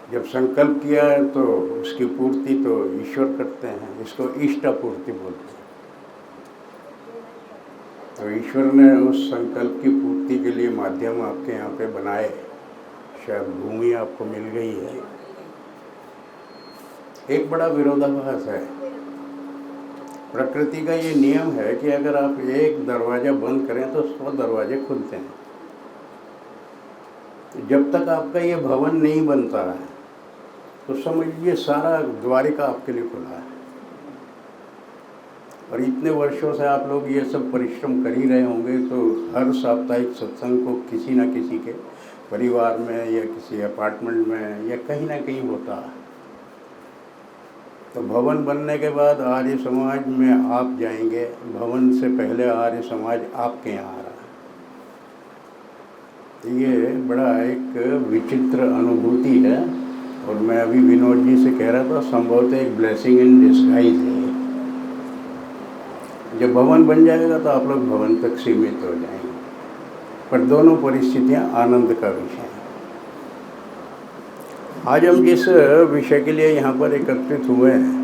जब संकल्प किया है तो उसकी पूर्ति तो ईश्वर करते हैं, इसको इष्टापूर्ति बोलते हैं। तो ईश्वर ने उस संकल्प की पूर्ति के लिए माध्यम आपके यहाँ पे बनाए, शायद भूमि आपको मिल गई है। एक बड़ा विरोधाभास है। प्रकृति का ये नियम है कि अगर आप एक दरवाज़ा बंद करें तो 100 दरवाजे खुलते हैं। जब तक आपका ये भवन नहीं बनता है तो समझिए सारा द्वारिका आपके लिए खुला है। और इतने वर्षों से आप लोग ये सब परिश्रम कर ही रहे होंगे, तो हर साप्ताहिक सत्संग को किसी न किसी के परिवार में या किसी अपार्टमेंट में या कहीं ना कहीं होता है। तो भवन बनने के बाद आर्य समाज में आप जाएंगे, भवन से पहले आर्य समाज आपके यहाँ आ रहा है। तो ये बड़ा एक विचित्र अनुभूति है। और मैं अभी विनोद जी से कह रहा था, संभवतः एक ब्लेसिंग इन डिस्गाइज है। जब भवन बन जाएगा तो आप लोग भवन तक सीमित हो जाएंगे, पर दोनों परिस्थितियां आनंद का विषय है। आज हम जिस विषय के लिए यहाँ पर एकत्रित हुए हैं,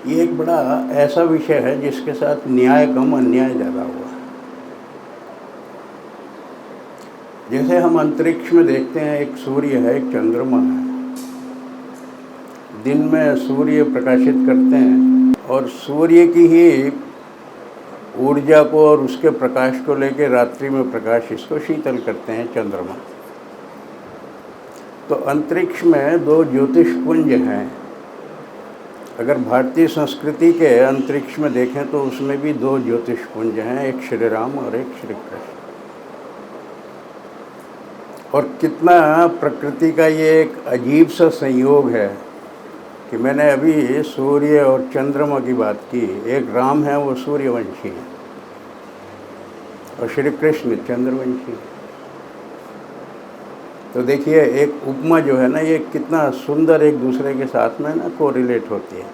ये एक बड़ा ऐसा विषय है जिसके साथ न्याय कम अन्याय ज़्यादा हुआ। जैसे हम अंतरिक्ष में देखते हैं, एक सूर्य है, एक चंद्रमा है। दिन में सूर्य प्रकाशित करते हैं और सूर्य की ही ऊर्जा को और उसके प्रकाश को लेकर रात्रि में प्रकाश इसको शीतल करते हैं, चंद्रमा। तो अंतरिक्ष में 2 ज्योतिषपुंज हैं। अगर भारतीय संस्कृति के अंतरिक्ष में देखें तो उसमें भी 2 ज्योतिषपुंज हैं, एक श्री राम और एक श्री कृष्ण। और कितना प्रकृति का ये एक अजीब सा संयोग है कि मैंने अभी सूर्य और चंद्रमा की बात की। एक राम है, वो सूर्यवंशी है, और श्री कृष्ण चंद्रवंशी। तो देखिए एक उपमा जो है ना, ये कितना सुंदर एक दूसरे के साथ में ना कोरिलेट होती है।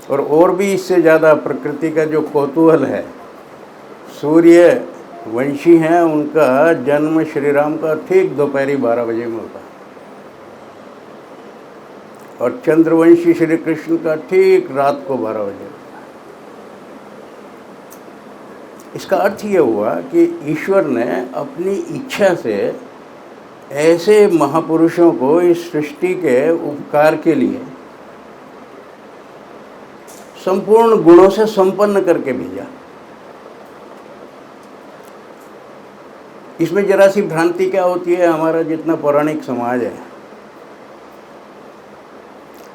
और भी इससे ज़्यादा प्रकृति का जो कौतूहल है, सूर्य वंशी हैं, उनका जन्म श्री राम का ठीक दोपहरी 12 बजे में होता है, और चंद्रवंशी श्री कृष्ण का ठीक रात को 12 बजे होता है। इसका अर्थ ये हुआ कि ईश्वर ने अपनी इच्छा से ऐसे महापुरुषों को इस सृष्टि के उपकार के लिए संपूर्ण गुणों से संपन्न करके भेजा। इसमें जरा सी भ्रांति क्या होती है, हमारा जितना पौराणिक समाज है,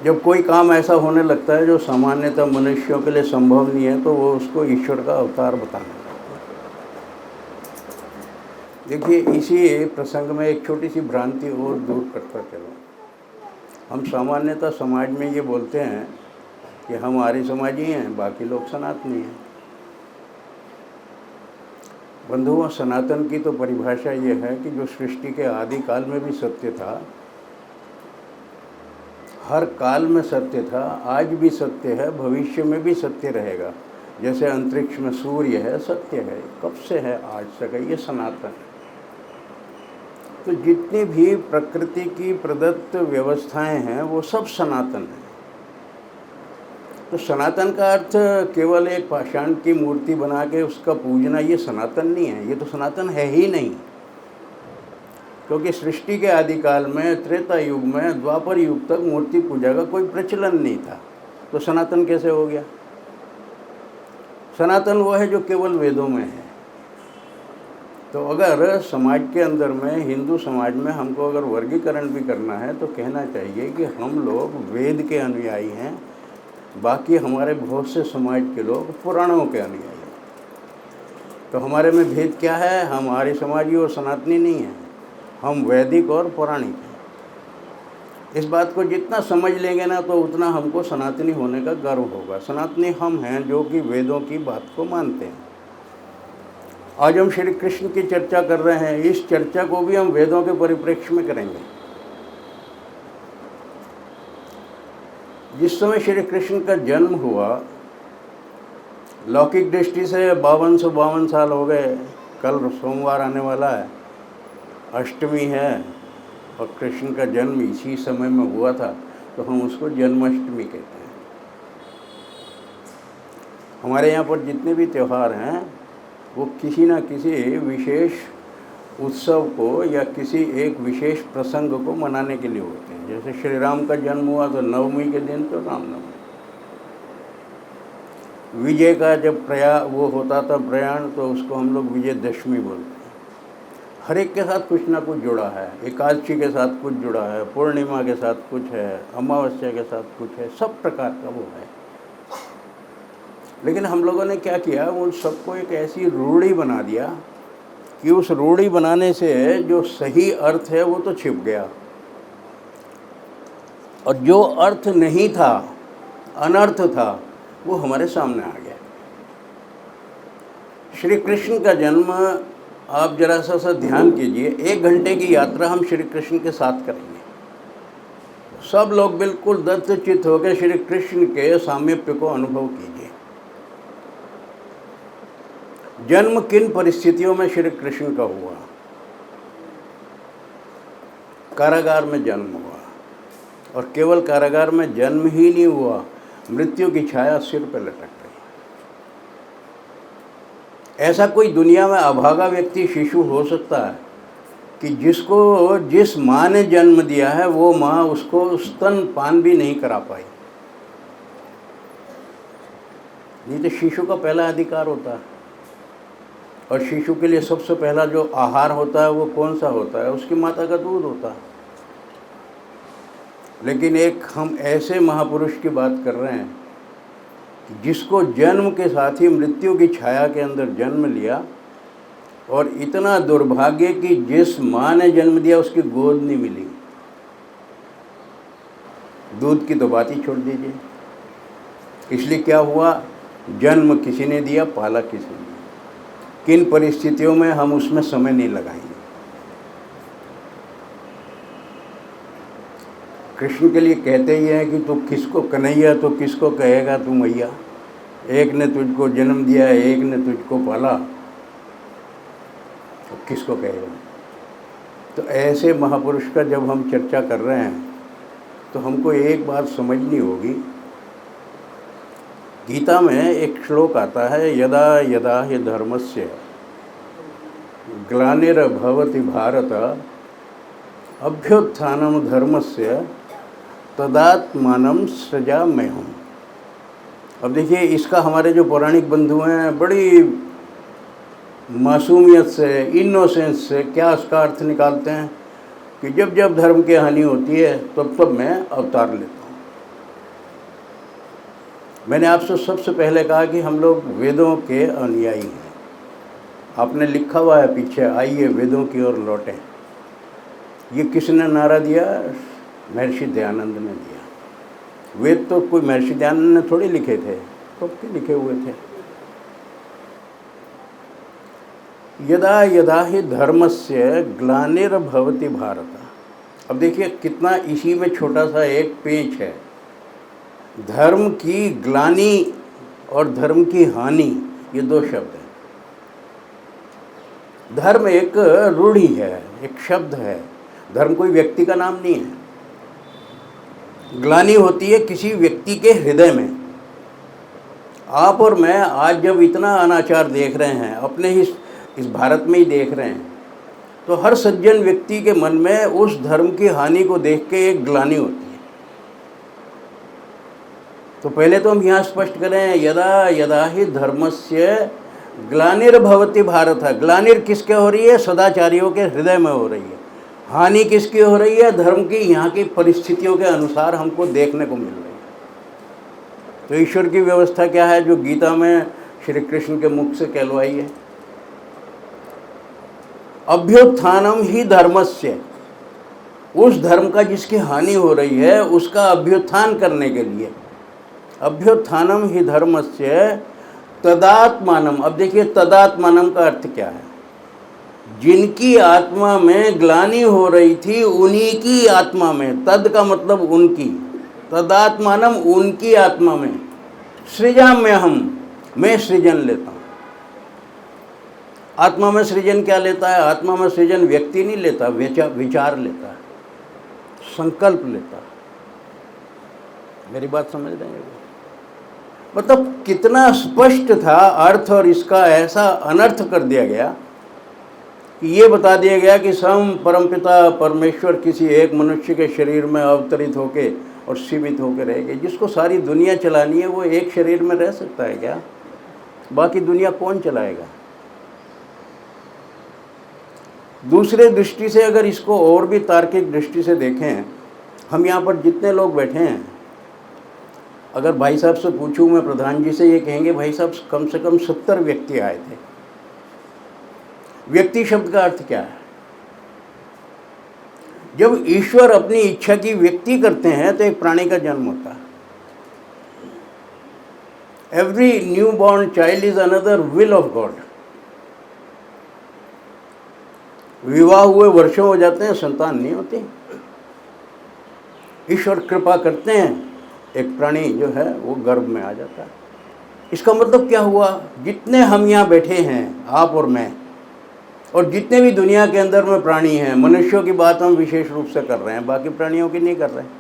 जब कोई काम ऐसा होने लगता है जो सामान्यतः मनुष्यों के लिए संभव नहीं है, तो वो उसको ईश्वर का अवतार बताने लगता है। देखिए इसी प्रसंग में एक छोटी सी भ्रांति और दूर करता चलो। हम सामान्यतः समाज में ये बोलते हैं कि हम आर्य समाजी हैं, बाकी लोग सनातनी हैं। बंधुओं, सनातन की तो परिभाषा ये है कि जो सृष्टि के आदि काल में भी सत्य था, हर काल में सत्य था, आज भी सत्य है, भविष्य में भी सत्य रहेगा। जैसे अंतरिक्ष में सूर्य है, सत्य है, कब से है आज तक है, ये सनातन है। तो जितनी भी प्रकृति की प्रदत्त व्यवस्थाएं हैं वो सब सनातन है। तो सनातन का अर्थ केवल एक पाषाण की मूर्ति बना के उसका पूजना, ये सनातन नहीं है। ये तो सनातन है ही नहीं, क्योंकि सृष्टि के आदिकाल में, त्रेता युग में, द्वापर युग तक मूर्ति पूजा का कोई प्रचलन नहीं था। तो सनातन कैसे हो गया? सनातन वो है जो केवल वेदों में है। तो अगर समाज के अंदर में, हिंदू समाज में हमको अगर वर्गीकरण भी करना है तो कहना चाहिए कि हम लोग वेद के अनुयायी हैं, बाकी हमारे बहुत से समाज के लोग पुराणों के अनुयायी हैं। तो हमारे में भेद क्या है? हम आर्य समाजी और सनातनी नहीं हैं, हम वैदिक और पौराणिक हैं। इस बात को जितना समझ लेंगे ना, तो उतना हमको सनातनी होने का गर्व होगा। सनातनी हम हैं जो कि वेदों की बात को मानते हैं। आज हम श्री कृष्ण की चर्चा कर रहे हैं, इस चर्चा को भी हम वेदों के परिप्रेक्ष्य में करेंगे। जिस समय श्री कृष्ण का जन्म हुआ, लौकिक दृष्टि से 5252 साल हो गए, कल सोमवार आने वाला है। अष्टमी है और कृष्ण का जन्म इसी समय में हुआ था, तो हम उसको जन्माष्टमी कहते हैं। हमारे यहाँ पर जितने भी त्यौहार हैं वो किसी न किसी विशेष उत्सव को या किसी एक विशेष प्रसंग को मनाने के लिए होते हैं। जैसे श्री राम का जन्म हुआ तो नवमी के दिन तो रामनवमी। विजय का जब वो होता था प्रयाण, तो उसको हम लोग विजयदशमी बोलते हैं। हर एक के साथ कुछ ना कुछ जुड़ा है। एकादशी के साथ कुछ जुड़ा है, पूर्णिमा के साथ कुछ है, अमावस्या के साथ कुछ है, सब प्रकार का वो है। लेकिन हम लोगों ने क्या किया, उन सबको एक ऐसी रूढ़ी बना दिया कि उस रूढ़ी बनाने से जो सही अर्थ है वो तो छिप गया, और जो अर्थ नहीं था, अनर्थ था, वो हमारे सामने आ गया। श्री कृष्ण का जन्म, आप जरा सा ध्यान कीजिए, 1 घंटे की यात्रा हम श्री कृष्ण के साथ करेंगे। सब लोग बिल्कुल दत्तचित्त होकर श्री कृष्ण के सामीप्य को अनुभव कीजिए। जन्म किन परिस्थितियों में श्री कृष्ण का हुआ? कारागार में जन्म हुआ, और केवल कारागार में जन्म ही नहीं हुआ, मृत्यु की छाया सिर पर लटक रही। ऐसा कोई दुनिया में अभागा व्यक्ति शिशु हो सकता है कि जिसको जिस माँ ने जन्म दिया है वो माँ उसको स्तनपान भी नहीं करा पाई? नहीं तो शिशु का पहला अधिकार होता है, और शिशु के लिए सबसे पहला जो आहार होता है वो कौन सा होता है? उसकी माता का दूध होता है। लेकिन एक हम ऐसे महापुरुष की बात कर रहे हैं जिसको जन्म के साथ ही मृत्यु की छाया के अंदर जन्म लिया, और इतना दुर्भाग्य कि जिस माँ ने जन्म दिया उसकी गोद नहीं मिली। दूध की तो बात ही छोड़ दीजिए। इसलिए क्या हुआ, जन्म किसी ने दिया, पाला किसी ने। किन परिस्थितियों में हम उसमें समय नहीं लगाएंगे। कृष्ण के लिए कहते ही हैं कि तू किसको कन्हैया तो किसको कहेगा तू मैया। एक ने तुझको जन्म दिया, एक ने तुझको पाला, तो किसको कहेगा। तो ऐसे महापुरुष का जब हम चर्चा कर रहे हैं तो हमको एक बात समझनी होगी। गीता में एक श्लोक आता है, यदा यदा हि धर्मस्य ग्लानिर्भवति भारत अभ्युत्थानं धर्मस्य तदात्मानं सृजाम्यहम्। अब देखिए, इसका हमारे जो पौराणिक बंधु हैं बड़ी मासूमियत से, इनोसेंस से क्या इसका अर्थ निकालते हैं कि जब जब धर्म की हानि होती है तब तब मैं अवतार लेता हूँ। मैंने आपसे सबसे पहले कहा कि हम लोग वेदों के अनुयायी हैं। आपने लिखा हुआ है पीछे, आइए वेदों की ओर लौटें। ये किसने नारा दिया? महर्षि दयानंद ने दिया। वेद तो कोई महर्षि दयानंद ने थोड़ी लिखे थे, तो के लिखे हुए थे। यदा यदा हि धर्मस्य ग्लानिर्भवति भारत। अब देखिए कितना इसी में छोटा सा एक पेंच है। धर्म की ग्लानि और धर्म की हानि, ये 2 शब्द हैं। धर्म एक रूढ़ी है, एक शब्द है। धर्म कोई व्यक्ति का नाम नहीं है। ग्लानि होती है किसी व्यक्ति के हृदय में। आप और मैं आज जब इतना अनाचार देख रहे हैं, अपने ही इस भारत में ही देख रहे हैं, तो हर सज्जन व्यक्ति के मन में उस धर्म की हानि को देख के एक ग्लानि होती है। तो पहले तो हम यहाँ स्पष्ट करें, यदा यदा हि धर्मस्य ग्लानिर्भवति भारत। ग्लानिर किसके हो रही है? सदाचारियों के हृदय में हो रही है। हानि किसकी हो रही है? धर्म की यहाँ की परिस्थितियों के अनुसार हमको देखने को मिल रही है। तो ईश्वर की व्यवस्था क्या है जो गीता में श्री कृष्ण के मुख से कहलवाई है? अभ्युत्थानम ही धर्मस्य। उस धर्म का जिसकी हानि हो रही है उसका अभ्युत्थान करने के लिए, अभ्युत्थानम ही धर्मस्य तदात्मानम। अब देखिए, तदात्मानम का अर्थ क्या है? जिनकी आत्मा में ग्लानि हो रही थी उन्हीं की आत्मा में, तद का मतलब उनकी, तदात्मानम उनकी आत्मा में, सृजाम्यहम् मैं सृजन लेता हूँ। आत्मा में सृजन क्या लेता है? आत्मा में सृजन व्यक्ति नहीं लेता, विचार लेता है, संकल्प लेता है। मेरी बात समझ रहे हैं? मतलब कितना स्पष्ट था अर्थ, और इसका ऐसा अनर्थ कर दिया गया कि ये बता दिया गया कि स्वयं परमपिता परमेश्वर किसी एक मनुष्य के शरीर में अवतरित होके और सीमित होकर रह गए। जिसको सारी दुनिया चलानी है वो एक शरीर में रह सकता है क्या? बाकी दुनिया कौन चलाएगा? दूसरे दृष्टि से अगर इसको और भी तार्किक दृष्टि से देखें, हम यहाँ पर जितने लोग बैठे हैं, अगर भाई साहब से पूछूं मैं, प्रधान जी से, ये कहेंगे भाई साहब कम से कम 70 व्यक्ति आए थे। व्यक्ति शब्द का अर्थ क्या है? जब ईश्वर अपनी इच्छा की व्यक्ति करते हैं तो एक प्राणी का जन्म होता है। Every new born child is another will of God. विवाह हुए वर्षों हो जाते हैं, संतान नहीं होती। ईश्वर कृपा करते हैं, एक प्राणी जो है वो गर्भ में आ जाता है। इसका मतलब क्या हुआ? जितने हम यहाँ बैठे हैं, आप और मैं, और जितने भी दुनिया के अंदर में प्राणी हैं, मनुष्यों की बात हम विशेष रूप से कर रहे हैं, बाकी प्राणियों की नहीं कर रहे हैं।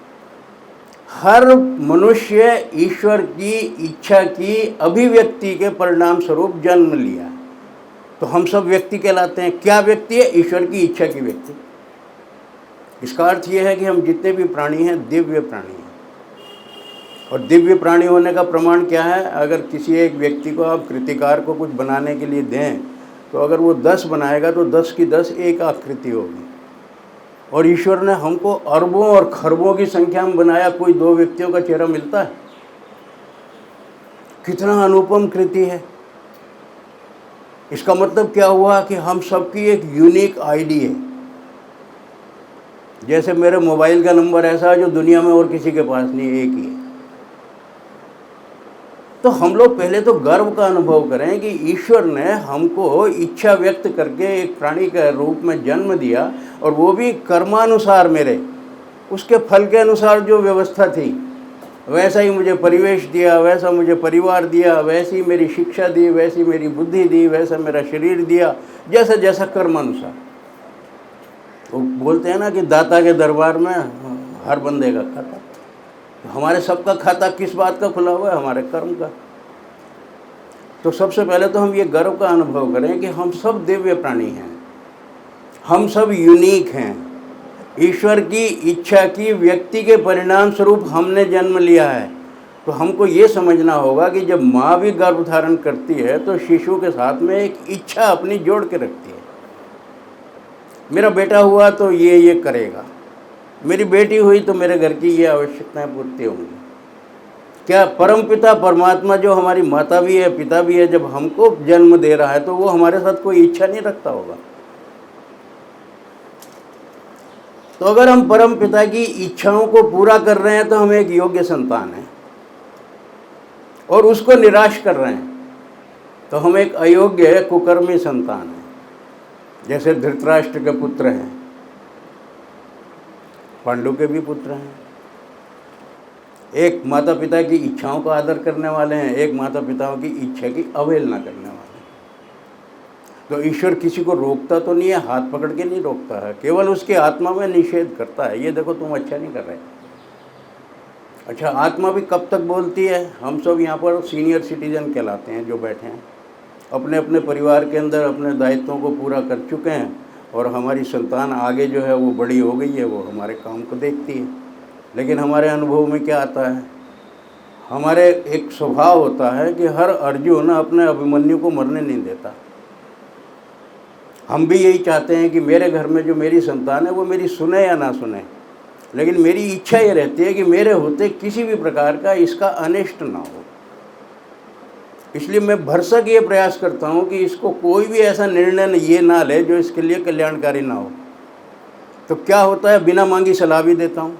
हर मनुष्य ईश्वर की इच्छा की अभिव्यक्ति के परिणाम स्वरूप जन्म लिया। तो हम सब व्यक्ति कहलाते हैं। क्या व्यक्ति है? ईश्वर की इच्छा की व्यक्ति। इसका अर्थ यह है कि हम जितने भी प्राणी हैं दिव्य प्राणी हैं। और दिव्य प्राणी होने का प्रमाण क्या है? अगर किसी एक व्यक्ति को आप कृतिकार को कुछ बनाने के लिए दें, तो अगर वो 10 बनाएगा तो 10 की 10 एक आकृति होगी। और ईश्वर ने हमको अरबों और खरबों की संख्या में बनाया, कोई 2 व्यक्तियों का चेहरा मिलता है? कितना अनुपम कृति है। इसका मतलब क्या हुआ कि हम सबकी एक यूनिक आईडी है। जैसे मेरे मोबाइल का नंबर ऐसा है जो दुनिया में और किसी के पास नहीं, एक ही है। तो हम लोग पहले तो गर्व का अनुभव करें कि ईश्वर ने हमको इच्छा व्यक्त करके एक प्राणी के रूप में जन्म दिया, और वो भी कर्मानुसार, मेरे उसके फल के अनुसार जो व्यवस्था थी वैसा ही मुझे परिवेश दिया, वैसा मुझे परिवार दिया, वैसी मेरी शिक्षा दी, वैसी मेरी बुद्धि दी, वैसा मेरा शरीर दिया, जैसा जैसा कर्मानुसार। वो बोलते हैं ना कि दाता के दरबार में हर बंदे का खाता। हमारे सबका खाता किस बात का खुला हुआ है? हमारे कर्म का। तो सबसे पहले तो हम ये गर्व का अनुभव करें कि हम सब दिव्य प्राणी हैं, हम सब यूनिक हैं। ईश्वर की इच्छा की व्यक्ति के परिणाम स्वरूप हमने जन्म लिया है। तो हमको ये समझना होगा कि जब माँ भी गर्भ धारण करती है तो शिशु के साथ में एक इच्छा अपनी जोड़ के रखती है। मेरा बेटा हुआ तो ये करेगा, मेरी बेटी हुई तो मेरे घर की ये आवश्यकताएं पूर्ति होंगी। क्या परमपिता परमात्मा जो हमारी माता भी है, पिता भी है, जब हमको जन्म दे रहा है तो वो हमारे साथ कोई इच्छा नहीं रखता होगा? तो अगर हम परम पिता की इच्छाओं को पूरा कर रहे हैं तो हम एक योग्य संतान हैं, और उसको निराश कर रहे हैं तो हम एक अयोग्य कुकर्मी संतान हैं। जैसे धृतराष्ट्र के पुत्र हैं, पांडु के भी पुत्र हैं। एक माता पिता की इच्छाओं का आदर करने वाले हैं, एक माता पिताओं की इच्छा की अवहेलना करने वाले हैं। तो ईश्वर किसी को रोकता तो नहीं है, हाथ पकड़ के नहीं रोकता है, केवल उसकी आत्मा में निषेध करता है। ये देखो तुम अच्छा नहीं कर रहे। अच्छा, आत्मा भी कब तक बोलती है? हम सब यहाँ पर सीनियर सिटीजन कहलाते हैं जो बैठे हैं, अपने अपने परिवार के अंदर अपने दायित्वों को पूरा कर चुके हैं, और हमारी संतान आगे जो है वो बड़ी हो गई है, वो हमारे काम को देखती है। लेकिन हमारे अनुभव में क्या आता है? हमारे एक स्वभाव होता है कि हर अर्जुन अपने अभिमन्यु को मरने नहीं देता। हम भी यही चाहते हैं कि मेरे घर में जो मेरी संतान है वो मेरी सुने या ना सुने, लेकिन मेरी इच्छा ये रहती है कि मेरे होते किसी भी प्रकार का इसका अनिष्ट ना हो। इसलिए मैं भरसक ये प्रयास करता हूँ कि इसको कोई भी ऐसा निर्णय ये ना ले जो इसके लिए कल्याणकारी ना हो। तो क्या होता है, बिना मांगी सलाह भी देता हूँ।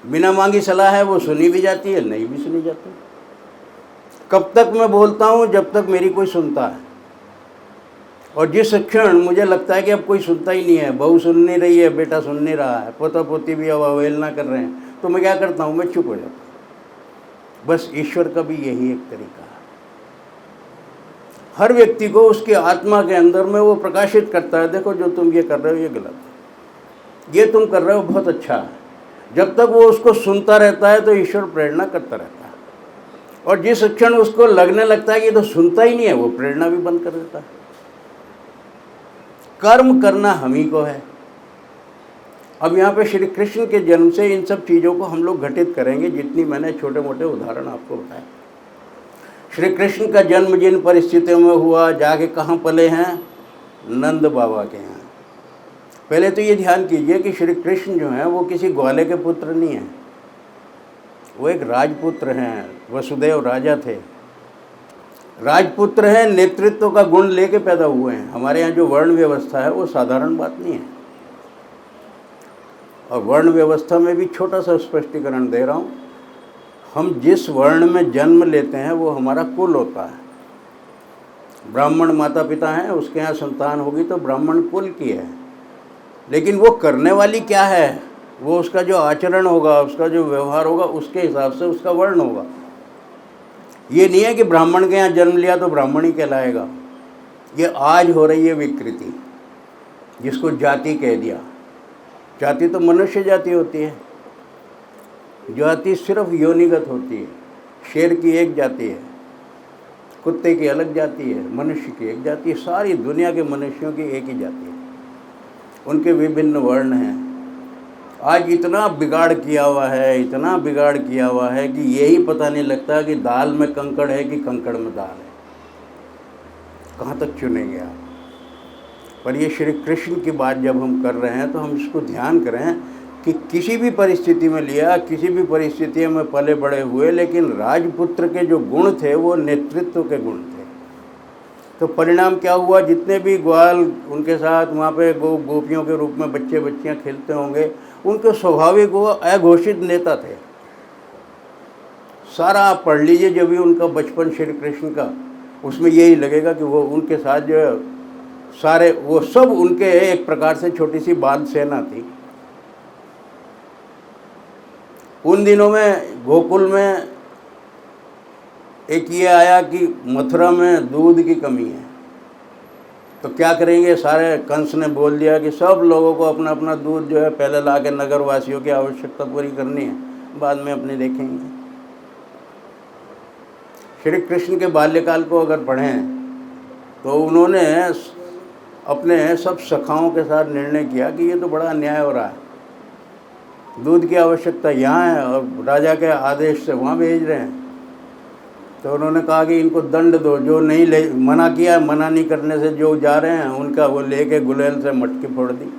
बिना मांगी सलाह है वो सुनी भी जाती है, नहीं भी सुनी जाती। कब तक मैं बोलता हूँ? जब तक मेरी कोई सुनता है। और जिस क्षण मुझे लगता है कि अब कोई सुनता ही नहीं है, बहू सुन नहीं रही है, बेटा सुन नहीं रहा है, पोता पोती भी अब अवहेलना कर रहे हैं, तो मैं क्या करता हूँ? मैं चुप हो जाता हूँ। बस ईश्वर का भी यही एक तरीका है। हर व्यक्ति को उसकी आत्मा के अंदर में वो प्रकाशित करता है, देखो जो तुम ये कर रहे हो ये गलत है, ये तुम कर रहे हो बहुत अच्छा है। जब तक वो उसको सुनता रहता है तो ईश्वर प्रेरणा करता रहता है, और जिस क्षण उसको लगने लगता है कि ये तो सुनता ही नहीं है, वो प्रेरणा भी बंद कर देता है। कर्म करना हम ही को है। अब यहाँ पे श्री कृष्ण के जन्म से इन सब चीज़ों को हम लोग घटित करेंगे, जितनी मैंने छोटे मोटे उदाहरण आपको बताए। श्री कृष्ण का जन्म जिन परिस्थितियों में हुआ, जाके कहाँ पले हैं, नंद बाबा के यहाँ। पहले तो ये ध्यान कीजिए कि श्री कृष्ण जो हैं वो किसी ग्वाले के पुत्र नहीं हैं, वो एक राजपुत्र हैं। वसुदेव राजा थे, राजपुत्र हैं, नेतृत्व का गुण लेके पैदा हुए हैं। हमारे यहाँ जो वर्ण व्यवस्था है वो साधारण बात नहीं है, और वर्ण व्यवस्था में भी छोटा सा स्पष्टीकरण दे रहा हूँ। हम जिस वर्ण में जन्म लेते हैं वो हमारा कुल होता है। ब्राह्मण माता पिता हैं, उसके यहाँ संतान होगी तो ब्राह्मण कुल की है, लेकिन वो करने वाली क्या है, वो उसका जो आचरण होगा, उसका जो व्यवहार होगा, उसके हिसाब से उसका वर्ण होगा। ये नहीं है कि ब्राह्मण के यहाँ जन्म लिया तो ब्राह्मण ही कहलाएगा। ये आज हो रही है विकृति, जिसको जाति कह दिया। जाति तो मनुष्य जाति होती है, जाति सिर्फ योनिगत होती है। शेर की एक जाति है, कुत्ते की अलग जाति है, मनुष्य की एक जाति है। सारी दुनिया के मनुष्यों की एक ही जाति है, उनके विभिन्न वर्ण हैं। आज इतना बिगाड़ किया हुआ है, इतना बिगाड़ किया हुआ है कि यही पता नहीं लगता कि दाल में कंकड़ है कि कंकड़ में दाल है। कहाँ तक चुनेंगे आप? पर ये श्री कृष्ण की बात जब हम कर रहे हैं तो हम इसको ध्यान करें कि किसी भी परिस्थिति में लिया, किसी भी परिस्थिति में पले बड़े हुए, लेकिन राजपुत्र के जो गुण थे वो नेतृत्व के गुण थे। तो परिणाम क्या हुआ, जितने भी ग्वाल उनके साथ वहाँ पे गोपियों के रूप में बच्चे बच्चियाँ खेलते होंगे, उनके स्वाभाविक वो अघोषित नेता थे। सारा आप पढ़ लीजिए जो भी उनका बचपन श्री कृष्ण का, उसमें यही लगेगा कि वो उनके साथ जो है सारे वो सब उनके एक प्रकार से छोटी सी बाल सेना थी। उन दिनों में गोकुल में एक ये आया कि मथुरा में दूध की कमी है, तो क्या करेंगे, सारे कंस ने बोल दिया कि सब लोगों को अपना अपना दूध जो है पहले ला के नगर वासियों की आवश्यकता पूरी करनी है, बाद में अपने देखेंगे। श्री कृष्ण के बाल्यकाल को अगर पढ़ें तो उन्होंने अपने सब सखाओं के साथ निर्णय किया कि ये तो बड़ा अन्याय हो रहा है, दूध की आवश्यकता यहाँ है और राजा के आदेश से वहाँ भेज रहे हैं। तो उन्होंने कहा कि इनको दंड दो, जो नहीं ले, मना किया, मना नहीं करने से जो जा रहे हैं उनका वो लेके गुलेल से मटकी फोड़ दी।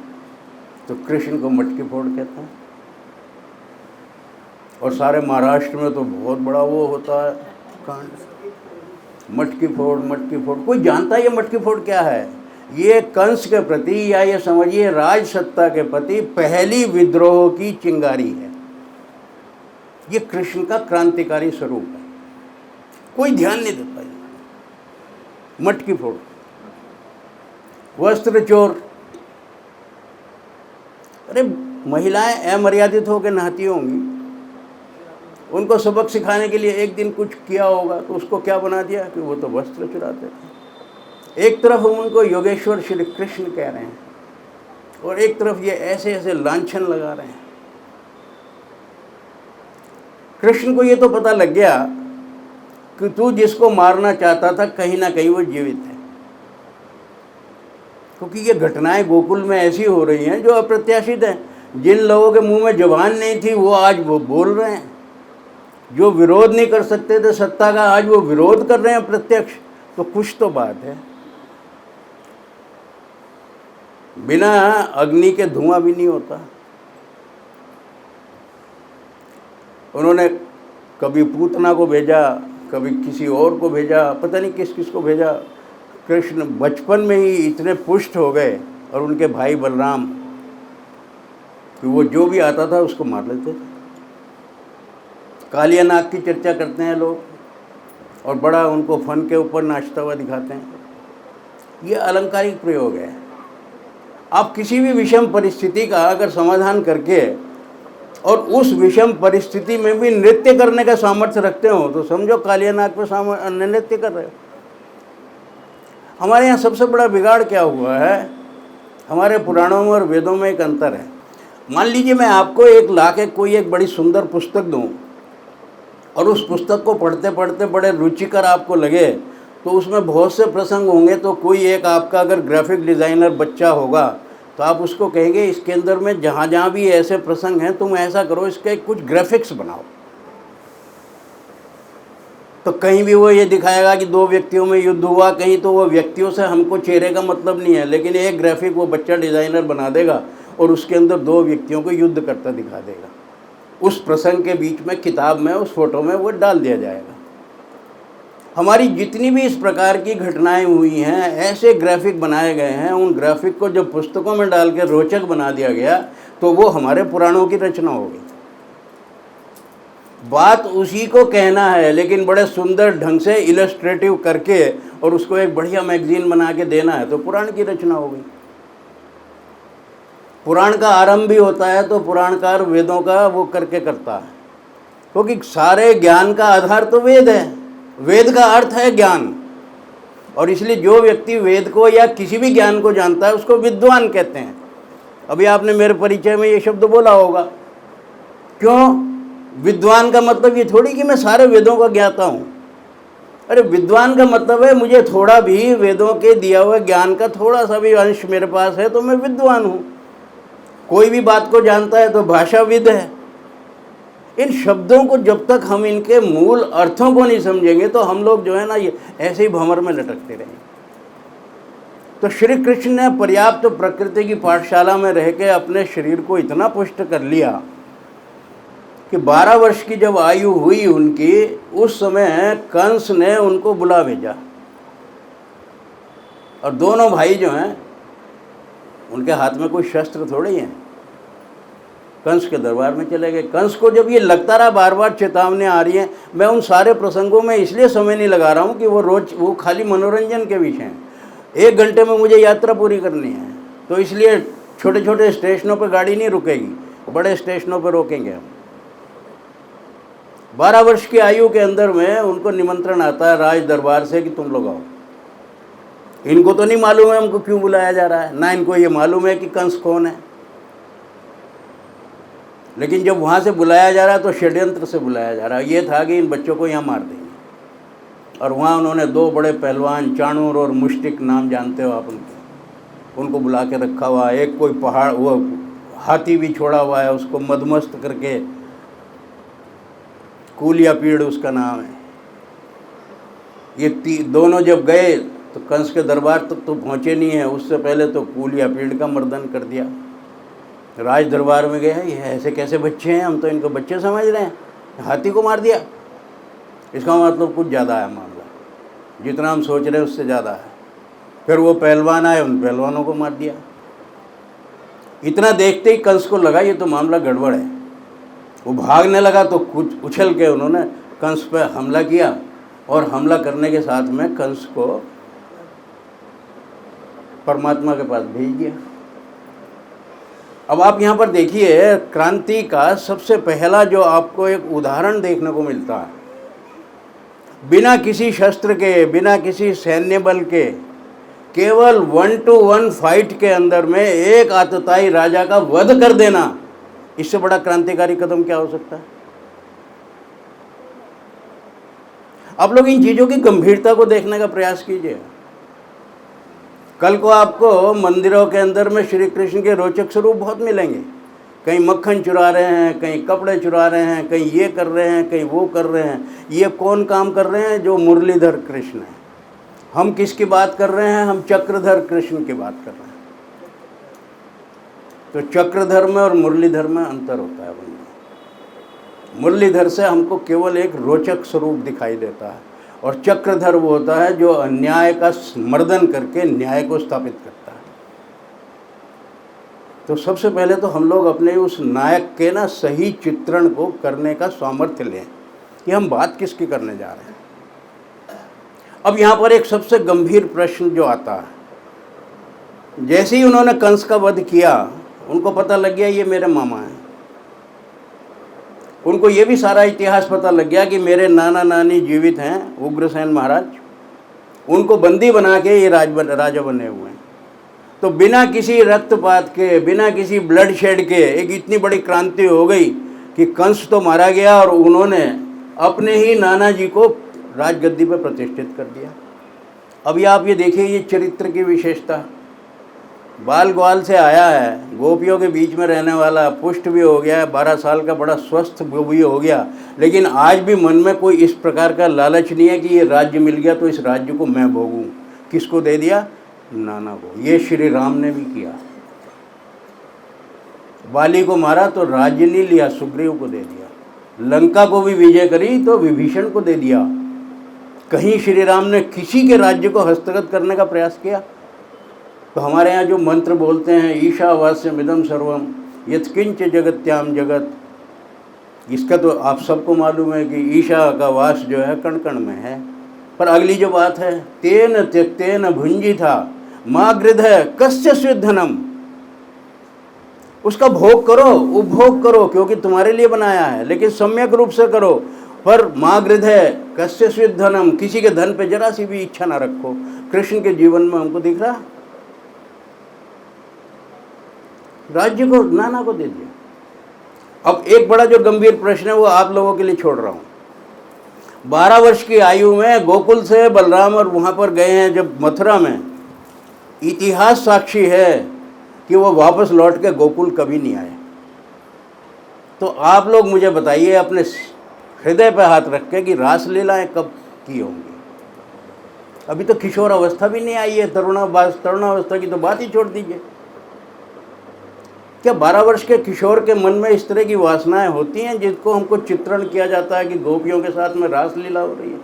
तो कृष्ण को मटकी फोड़ कहते हैं। और सारे महाराष्ट्र में तो बहुत बड़ा वो होता है कांड, मटकी फोड़ मटकी फोड़। कोई जानता है ये मटकी फोड़ क्या है? ये कंस के प्रति, या ये समझिए राज सत्ता के प्रति पहली विद्रोह की चिंगारी है। ये कृष्ण का क्रांतिकारी स्वरूप है, कोई ध्यान नहीं देता है। मटकी फोड़, वस्त्र चोर। अरे महिलाएं अमर्यादित होकर नहाती होंगी, उनको सबक सिखाने के लिए एक दिन कुछ किया होगा तो उसको क्या बना दिया कि वो तो वस्त्र चुराते थे। एक तरफ हम उनको योगेश्वर श्री कृष्ण कह रहे हैं और एक तरफ ये ऐसे ऐसे लांछन लगा रहे हैं। कृष्ण को ये तो पता लग गया कि तू जिसको मारना चाहता था कहीं ना कहीं वो जीवित है, क्योंकि ये घटनाएं गोकुल में ऐसी हो रही हैं जो अप्रत्याशित हैं। जिन लोगों के मुंह में जुबान नहीं थी वो आज वो बोल रहे हैं, जो विरोध नहीं कर सकते थे सत्ता का आज वो विरोध कर रहे हैं प्रत्यक्ष। तो कुछ तो बात है। बिना अग्नि के धुआं भी नहीं होता। उन्होंने कभी पूतना को भेजा, कभी किसी और को भेजा, पता नहीं किस किस को भेजा। कृष्ण बचपन में ही इतने पुष्ट हो गए और उनके भाई बलराम कि वो जो भी आता था उसको मार लेते थे। कालिया नाग की चर्चा करते हैं लोग और बड़ा उनको फन के ऊपर नाचता हुआ दिखाते हैं। ये अलंकारिक प्रयोग है। आप किसी भी विषम परिस्थिति का अगर समाधान करके और उस विषम परिस्थिति में भी नृत्य करने का सामर्थ्य रखते हो तो समझो कालिया नाग पे नृत्य कर रहे हो। हमारे यहाँ सबसे बड़ा बिगाड़ क्या हुआ है, हमारे पुराणों में और वेदों में एक अंतर है। मान लीजिए मैं आपको 1 लाख कोई एक बड़ी सुंदर पुस्तक दूं और उस पुस्तक को पढ़ते पढ़ते बड़े रुचिकर आपको लगे, तो उसमें बहुत से प्रसंग होंगे, तो कोई एक आपका अगर ग्राफिक डिज़ाइनर बच्चा होगा तो आप उसको कहेंगे इसके अंदर में जहाँ जहाँ भी ऐसे प्रसंग हैं तुम ऐसा करो, इसके कुछ ग्राफिक्स बनाओ। तो कहीं भी वो ये दिखाएगा कि 2 व्यक्तियों में युद्ध हुआ, कहीं तो वो व्यक्तियों से हमको चेहरे का मतलब नहीं है, लेकिन एक ग्राफिक वो बच्चा डिज़ाइनर बना देगा और उसके अंदर 2 व्यक्तियों को युद्ध करता दिखा देगा। उस प्रसंग के बीच में किताब में उस फोटो में वो डाल दिया जाएगा। हमारी जितनी भी इस प्रकार की घटनाएं हुई हैं, ऐसे ग्राफिक बनाए गए हैं, उन ग्राफिक को जब पुस्तकों में डाल के रोचक बना दिया गया तो वो हमारे पुराणों की रचना हो गई। बात उसी को कहना है, लेकिन बड़े सुंदर ढंग से इलस्ट्रेटिव करके और उसको एक बढ़िया मैगजीन बना के देना है तो पुराण की रचना हो गई। पुराण का आरंभ भी होता है तो पुराणकार वेदों का वो करके करता है, क्योंकि सारे ज्ञान का आधार तो वेद है। वेद का अर्थ है ज्ञान, और इसलिए जो व्यक्ति वेद को या किसी भी ज्ञान को जानता है उसको विद्वान कहते हैं। अभी आपने मेरे परिचय में ये शब्द बोला होगा, क्यों? विद्वान का मतलब ये थोड़ी कि मैं सारे वेदों का ज्ञाता हूँ। अरे विद्वान का मतलब है मुझे थोड़ा भी वेदों के दिया हुए ज्ञान का थोड़ा सा भी अंश मेरे पास है तो मैं विद्वान हूँ। कोई भी बात को जानता है तो भाषाविद है। इन शब्दों को जब तक हम इनके मूल अर्थों को नहीं समझेंगे तो हम लोग जो है ना ये ऐसे ही भंवर में लटकते रहेंगे। तो श्री कृष्ण ने पर्याप्त प्रकृति की पाठशाला में रह के अपने शरीर को इतना पुष्ट कर लिया कि 12 वर्ष की जब आयु हुई उनकी, उस समय कंस ने उनको बुला भेजा, और दोनों भाई जो हैं उनके हाथ में कोई शस्त्र थोड़े ही हैं। कंस के दरबार में चले गए। कंस को जब ये लगता रहा बार बार चेतावनी आ रही है, मैं उन सारे प्रसंगों में इसलिए समय नहीं लगा रहा हूँ कि वो खाली मनोरंजन के विषय हैं। 1 घंटे में मुझे यात्रा पूरी करनी है, तो इसलिए छोटे छोटे स्टेशनों पर गाड़ी नहीं रुकेगी, बड़े स्टेशनों पर रोकेंगे हम। 12 वर्ष की आयु के अंदर में उनको निमंत्रण आता है राज दरबार से कि तुम लोग आओ। इनको तो नहीं मालूम है हमको क्यों बुलाया जा रहा है, ना इनको ये मालूम है कि कंस कौन है। लेकिन जब वहाँ से बुलाया जा रहा है तो षड्यंत्र से बुलाया जा रहा है। ये था कि इन बच्चों को यहाँ मार देंगे, और वहाँ उन्होंने 2 बड़े पहलवान, चाणूर और मुष्टिक, नाम जानते हो आप उनको बुला के रखा हुआ है। एक कोई पहाड़, वो हाथी भी छोड़ा हुआ है, उसको मदमस्त करके, कूलिया पीड़ उसका नाम है। ये दोनों जब गए तो कंस के दरबार तक तो पहुँचे नहीं है, उससे पहले तो कूलिया पीड़ का मर्दन कर दिया। राज दरबार में गए, ये ऐसे कैसे बच्चे हैं, हम तो इनको बच्चे समझ रहे हैं, हाथी को मार दिया। इसका मतलब कुछ ज़्यादा है मामला, जितना हम सोच रहे हैं उससे ज़्यादा है। फिर वो पहलवान आए, उन पहलवानों को मार दिया। इतना देखते ही कंस को लगा ये तो मामला गड़बड़ है। वो भागने लगा तो कुछ उछल के उन्होंने कंस पर हमला किया, और हमला करने के साथ में कंस को परमात्मा के पास भेज दिया। अब आप यहाँ पर देखिए, क्रांति का सबसे पहला जो आपको एक उदाहरण देखने को मिलता है, बिना किसी शस्त्र के, बिना किसी सैन्य बल के, केवल 1-to-1 फाइट के अंदर में एक आतताई राजा का वध कर देना, इससे बड़ा क्रांतिकारी कदम क्या हो सकता है? आप लोग इन चीज़ों की गंभीरता को देखने का प्रयास कीजिए। कल को आपको मंदिरों के अंदर में श्री कृष्ण के रोचक स्वरूप बहुत मिलेंगे। कहीं मक्खन चुरा रहे हैं, कहीं कपड़े चुरा रहे हैं, कहीं ये कर रहे हैं, कहीं वो कर रहे हैं। ये कौन काम कर रहे हैं? जो मुरलीधर कृष्ण है। हम किसकी बात कर रहे हैं? हम चक्रधर कृष्ण की बात कर रहे हैं। तो चक्रधर में और मुरलीधर में अंतर होता है। मुरलीधर से हमको केवल एक रोचक स्वरूप दिखाई देता है, और चक्रधर वो होता है जो अन्याय का मर्दन करके न्याय को स्थापित करता है। तो सबसे पहले तो हम लोग अपने उस नायक के ना सही चित्रण को करने का सामर्थ्य लें कि हम बात किसकी करने जा रहे हैं। अब यहाँ पर एक सबसे गंभीर प्रश्न जो आता है, जैसे ही उन्होंने कंस का वध किया, उनको पता लग गया ये मेरे मामा हैं। उनको ये भी सारा इतिहास पता लग गया कि मेरे नाना नानी जीवित हैं, उग्रसेन महाराज। उनको बंदी बना के ये राजा बने हुए हैं। तो बिना किसी रक्तपात के, बिना किसी ब्लड शेड के एक इतनी बड़ी क्रांति हो गई कि कंस तो मारा गया और उन्होंने अपने ही नाना जी को राजगद्दी पर प्रतिष्ठित कर दिया। अभी आप ये देखिए, ये चरित्र की विशेषता, बाल ग्वाल से आया है, गोपियों के बीच में रहने वाला, पुष्ट भी हो गया है, 12 साल का बड़ा स्वस्थ भी हो गया, लेकिन आज भी मन में कोई इस प्रकार का लालच नहीं है कि ये राज्य मिल गया तो इस राज्य को मैं भोगूं। किसको दे दिया? नाना को। ये श्री राम ने भी किया। बाली को मारा तो राज्य नहीं लिया, सुग्रीव को दे दिया। लंका को भी विजय करी तो विभीषण को दे दिया। कहीं श्री राम ने किसी के राज्य को हस्तगत करने का प्रयास किया? तो हमारे यहाँ जो मंत्र बोलते हैं, ईशावास्यमिदं सर्वम यत्किंच जगत्याम जगत, इसका तो आप सबको मालूम है कि ईशा का वास जो है कण कण में है। पर अगली जो बात है, तेन त्यक्तेन भुंजिथा मा गृधः कस्य स्विद्धनम, उसका भोग करो, उपभोग करो, क्योंकि तुम्हारे लिए बनाया है, लेकिन सम्यक रूप से करो। पर मा गृधः कस्य स्विद्धनम, किसी के धन पे जरा सी भी इच्छा ना रखो। कृष्ण के जीवन में हमको दिख रहा, राज्य को नाना को दे दिया। अब एक बड़ा जो गंभीर प्रश्न है वो आप लोगों के लिए छोड़ रहा हूँ। 12 वर्ष की आयु में गोकुल से बलराम और वहाँ पर गए हैं जब मथुरा में, इतिहास साक्षी है कि वो वापस लौट के गोकुल कभी नहीं आए। तो आप लोग मुझे बताइए अपने हृदय पर हाथ रख के कि रासलीलाएँ कब की होंगी? अभी तो किशोर अवस्था भी नहीं आई है, तरुणावस्था की तो बात ही छोड़ दीजिए। क्या 12 वर्ष के किशोर के मन में इस तरह की वासनाएं होती हैं जिनको हमको चित्रण किया जाता है कि गोपियों के साथ में रासलीला हो रही है?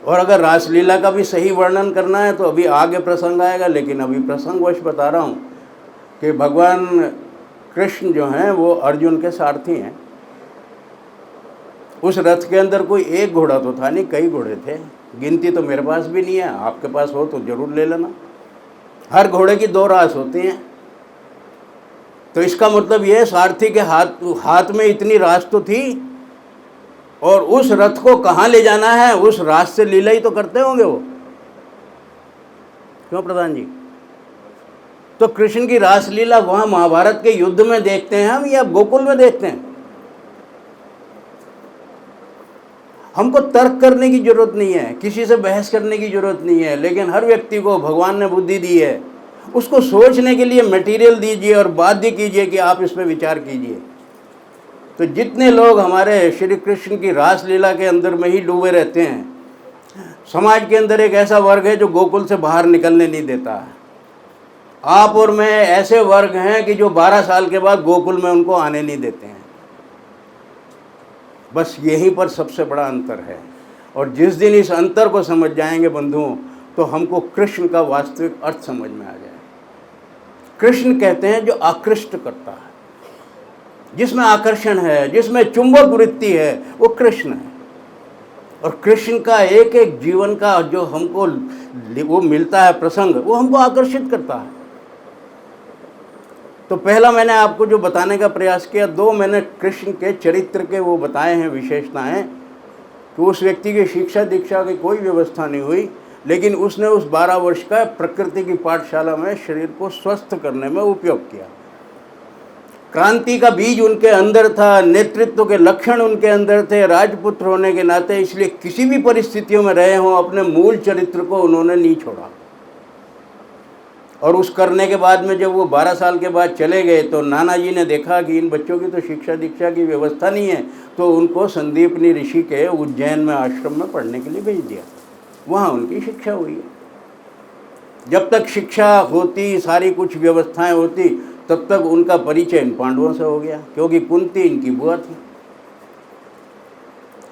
और अगर रासलीला का भी सही वर्णन करना है तो अभी आगे प्रसंग आएगा, लेकिन अभी प्रसंगवश बता रहा हूँ कि भगवान कृष्ण जो हैं वो अर्जुन के सारथी हैं। उस रथ के अंदर कोई एक घोड़ा तो था नहीं, कई घोड़े थे। गिनती तो मेरे पास भी नहीं है, आपके पास हो तो जरूर ले लेना। हर घोड़े की 2 रास होती हैं। तो इसका मतलब यह है सारथी के हाथ में इतनी रास तो थी, और उस रथ को कहाँ ले जाना है उस रास से लीला ही तो करते होंगे वो, क्यों प्रधान जी? तो कृष्ण की रासलीला वहाँ महाभारत के युद्ध में देखते हैं हम या गोकुल में देखते हैं? हमको तर्क करने की जरूरत नहीं है, किसी से बहस करने की जरूरत नहीं है, लेकिन हर व्यक्ति को भगवान ने बुद्धि दी है, उसको सोचने के लिए मटेरियल दीजिए और बाध्य कीजिए कि आप इस पर विचार कीजिए। तो जितने लोग हमारे श्री कृष्ण की रासलीला के अंदर में ही डूबे रहते हैं, समाज के अंदर एक ऐसा वर्ग है जो गोकुल से बाहर निकलने नहीं देता है। आप और मैं ऐसे वर्ग हैं कि जो 12 साल के बाद गोकुल में उनको आने नहीं देते हैं। बस यहीं पर सबसे बड़ा अंतर है। और जिस दिन इस अंतर को समझ जाएंगे बंधुओं, तो हमको कृष्ण का वास्तविक अर्थ समझ में आ जाए। कृष्ण कहते हैं जो आकृष्ट करता है, जिसमें आकर्षण है, जिसमें चुंबक वृत्ति है, वो कृष्ण है। और कृष्ण का एक एक जीवन का जो हमको वो मिलता है प्रसंग, वो हमको आकर्षित करता है। तो पहला मैंने आपको जो बताने का प्रयास किया, 2 मैंने कृष्ण के चरित्र के वो बताए हैं विशेषताएं, कि उस व्यक्ति की शिक्षा दीक्षा की कोई व्यवस्था नहीं हुई, लेकिन उसने उस 12 वर्ष का प्रकृति की पाठशाला में शरीर को स्वस्थ करने में उपयोग किया। क्रांति का बीज उनके अंदर था, नेतृत्व के लक्षण उनके अंदर थे, राजपुत्र होने के नाते, इसलिए किसी भी परिस्थितियों में रहे हों अपने मूल चरित्र को उन्होंने नहीं छोड़ा। और उस करने के बाद में जब वो 12 साल के बाद चले गए तो नाना जी ने देखा कि इन बच्चों की तो शिक्षा दीक्षा की व्यवस्था नहीं है, तो उनको संदीपनी ऋषि के उज्जैन में आश्रम में पढ़ने के लिए भेज दिया। वहाँ उनकी शिक्षा हुई है। जब तक शिक्षा होती, सारी कुछ व्यवस्थाएं होती, तब तक उनका परिचय इन पांडवों से हो गया, क्योंकि कुंती इनकी बुआ थी।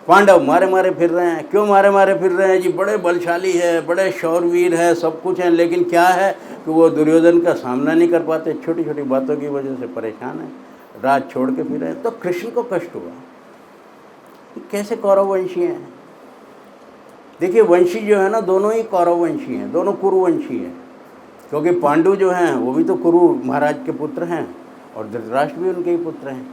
पांडव मारे मारे फिर रहे हैं। क्यों मारे मारे फिर रहे हैं जी? बड़े बलशाली है, बड़े शौरवीर है, सब कुछ है, लेकिन क्या है कि वो दुर्योधन का सामना नहीं कर पाते, छोटी छोटी बातों की वजह से परेशान है, राज छोड़ के फिर रहे हैं। तो कृष्ण को कष्ट हुआ। कैसे कौरव वंशी हैं? देखिए, वंशी जो है ना, दोनों ही कौरव वंशी हैं, दोनों कुरुवंशी हैं, क्योंकि पांडु जो हैं वो भी तो कुरु महाराज के पुत्र हैं और धृतराष्ट्र भी उनके ही पुत्र हैं।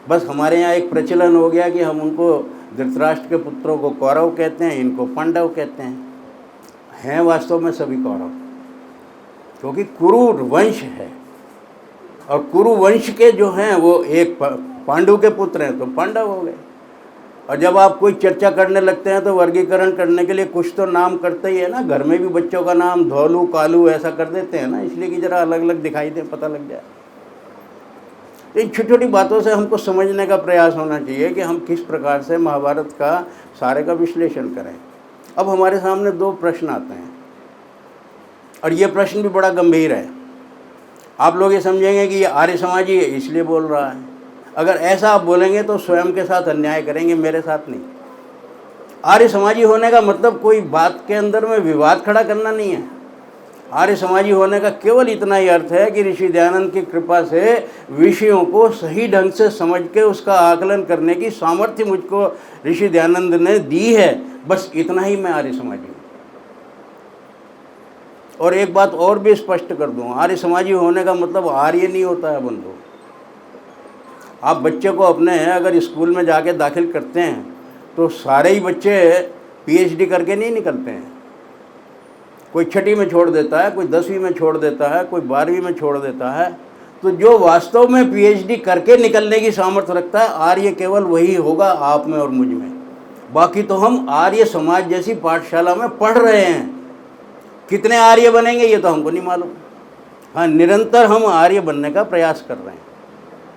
बस हमारे यहाँ एक प्रचलन हो गया कि हम उनको धृतराष्ट्र के पुत्रों को कौरव कहते हैं, इनको पांडव कहते हैं वास्तव में सभी कौरव, क्योंकि कुरु वंश है और कुरु वंश के जो हैं वो एक पांडु के पुत्र हैं तो पांडव हो गए। और जब आप कोई चर्चा करने लगते हैं तो वर्गीकरण करने के लिए कुछ तो नाम करते ही है ना। घर में भी बच्चों का नाम धोलू कालू ऐसा कर देते हैं ना, इसलिए कि ज़रा अलग अलग दिखाई दे, पता लग जाए। तो इन छोटी छोटी बातों से हमको समझने का प्रयास होना चाहिए कि हम किस प्रकार से महाभारत का सारे का विश्लेषण करें। अब हमारे सामने दो प्रश्न आते हैं और ये प्रश्न भी बड़ा गंभीर है। आप लोग ये समझेंगे कि ये आर्य समाजी है इसलिए बोल रहा है। अगर ऐसा आप बोलेंगे तो स्वयं के साथ अन्याय करेंगे, मेरे साथ नहीं। आर्य समाजी होने का मतलब कोई बात के अंदर में विवाद खड़ा करना नहीं है। आर्य समाजी होने का केवल इतना ही अर्थ है कि ऋषि दयानंद की कृपा से विषयों को सही ढंग से समझ के उसका आकलन करने की सामर्थ्य मुझको ऋषि दयानंद ने दी है, बस इतना ही मैं आर्य समाजी हूँ। और एक बात और भी स्पष्ट कर दूँ, आर्य समाजी होने का मतलब आर्य नहीं होता है बंधु। आप बच्चे को अपने अगर स्कूल में जाके दाखिल करते हैं तो सारे ही बच्चे पीएचडी करके नहीं निकलते हैं। कोई छठी में छोड़ देता है, कोई 10वीं में छोड़ देता है, कोई 12वीं में छोड़ देता है। तो जो वास्तव में पीएचडी करके निकलने की सामर्थ्य रखता है, आर्य केवल वही होगा आप में और मुझ में। बाकी तो हम आर्य समाज जैसी पाठशाला में पढ़ रहे हैं। कितने आर्य बनेंगे ये तो हमको नहीं मालूम। हाँ, निरंतर हम आर्य बनने का प्रयास कर रहे हैं।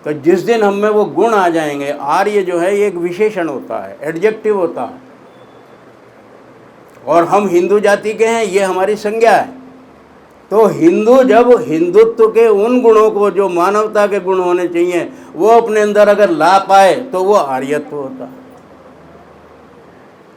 तो जिस दिन हम में वो गुण आ जाएंगे, आर्य जो है ये एक विशेषण होता है, एडजेक्टिव होता है, और हम हिंदू जाति के हैं ये हमारी संज्ञा है। तो हिंदू जब हिंदुत्व के उन गुणों को जो मानवता के गुण होने चाहिए वो अपने अंदर अगर ला पाए तो वो आर्यत्व होता है।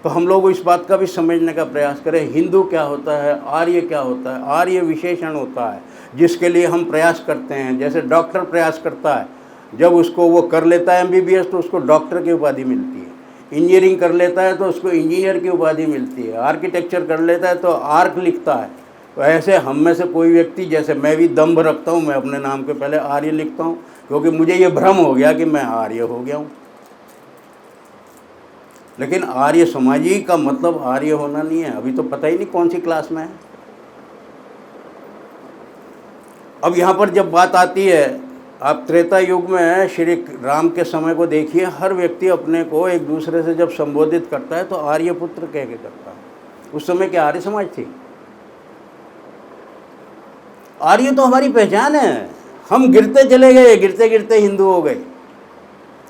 तो हम लोग इस बात का भी समझने का प्रयास करें, हिंदू क्या होता है, आर्य क्या होता है। आर्य विशेषण होता है जिसके लिए हम प्रयास करते हैं। जैसे डॉक्टर प्रयास करता है, जब उसको वो कर लेता है एमबीबीएस तो उसको डॉक्टर की उपाधि मिलती है। इंजीनियरिंग कर लेता है तो उसको इंजीनियर की उपाधि मिलती है। आर्किटेक्चर कर लेता है तो आर्क लिखता है। तो ऐसे हम में से कोई व्यक्ति, जैसे मैं भी दम्भ रखता हूँ, मैं अपने नाम के पहले आर्य लिखता हूँ क्योंकि मुझे ये भ्रम हो गया कि मैं आर्य हो गया हूँ। लेकिन आर्य समाजी का मतलब आर्य होना नहीं है। अभी तो पता ही नहीं कौन सी क्लास में है। अब यहाँ पर जब बात आती है, आप त्रेता युग में श्री राम के समय को देखिए, हर व्यक्ति अपने को एक दूसरे से जब संबोधित करता है तो आर्य पुत्र कह के करता है। उस समय क्या आर्य समाज थी? आर्य तो हमारी पहचान है। हम गिरते चले गए, गिरते गिरते हिंदू हो गए,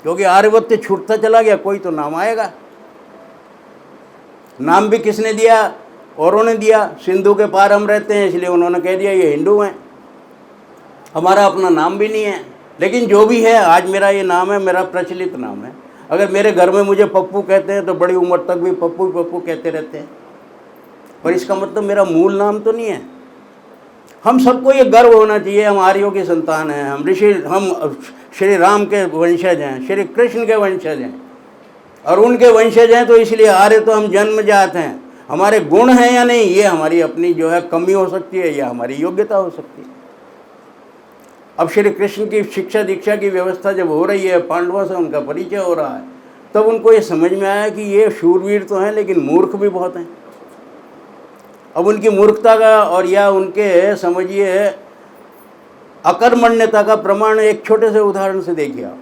क्योंकि आर्यवत्य छूटता चला गया, कोई तो नाम आएगा। नाम भी किसने दिया? औरों ने दिया। सिंधु के पार हम रहते हैं इसलिए उन्होंने कह दिया ये हिंदू हैं। हमारा अपना नाम भी नहीं है, लेकिन जो भी है आज मेरा ये नाम है, मेरा प्रचलित नाम है। अगर मेरे घर में मुझे पप्पू कहते हैं तो बड़ी उम्र तक भी पप्पू पप्पू कहते रहते हैं, पर इसका मतलब मेरा मूल नाम तो नहीं है। हम सबको ये गर्व होना चाहिए, हम आर्यों की संतान हैं, हम श्री राम के वंशज हैं, श्री कृष्ण के वंशज हैं और उनके वंशज हैं। तो इसलिए आर्य तो हम जन्मजात हैं। हमारे गुण हैं या नहीं ये हमारी अपनी जो है कमी हो सकती है या हमारी योग्यता हो सकती है। अब श्री कृष्ण की शिक्षा दीक्षा की व्यवस्था जब हो रही है, पांडवों से उनका परिचय हो रहा है, तब उनको ये समझ में आया कि ये शूरवीर तो हैं लेकिन मूर्ख भी बहुत हैं। अब उनकी मूर्खता का और या उनके समझिए अकर्मण्यता का प्रमाण एक छोटे से उदाहरण से देखिए आप।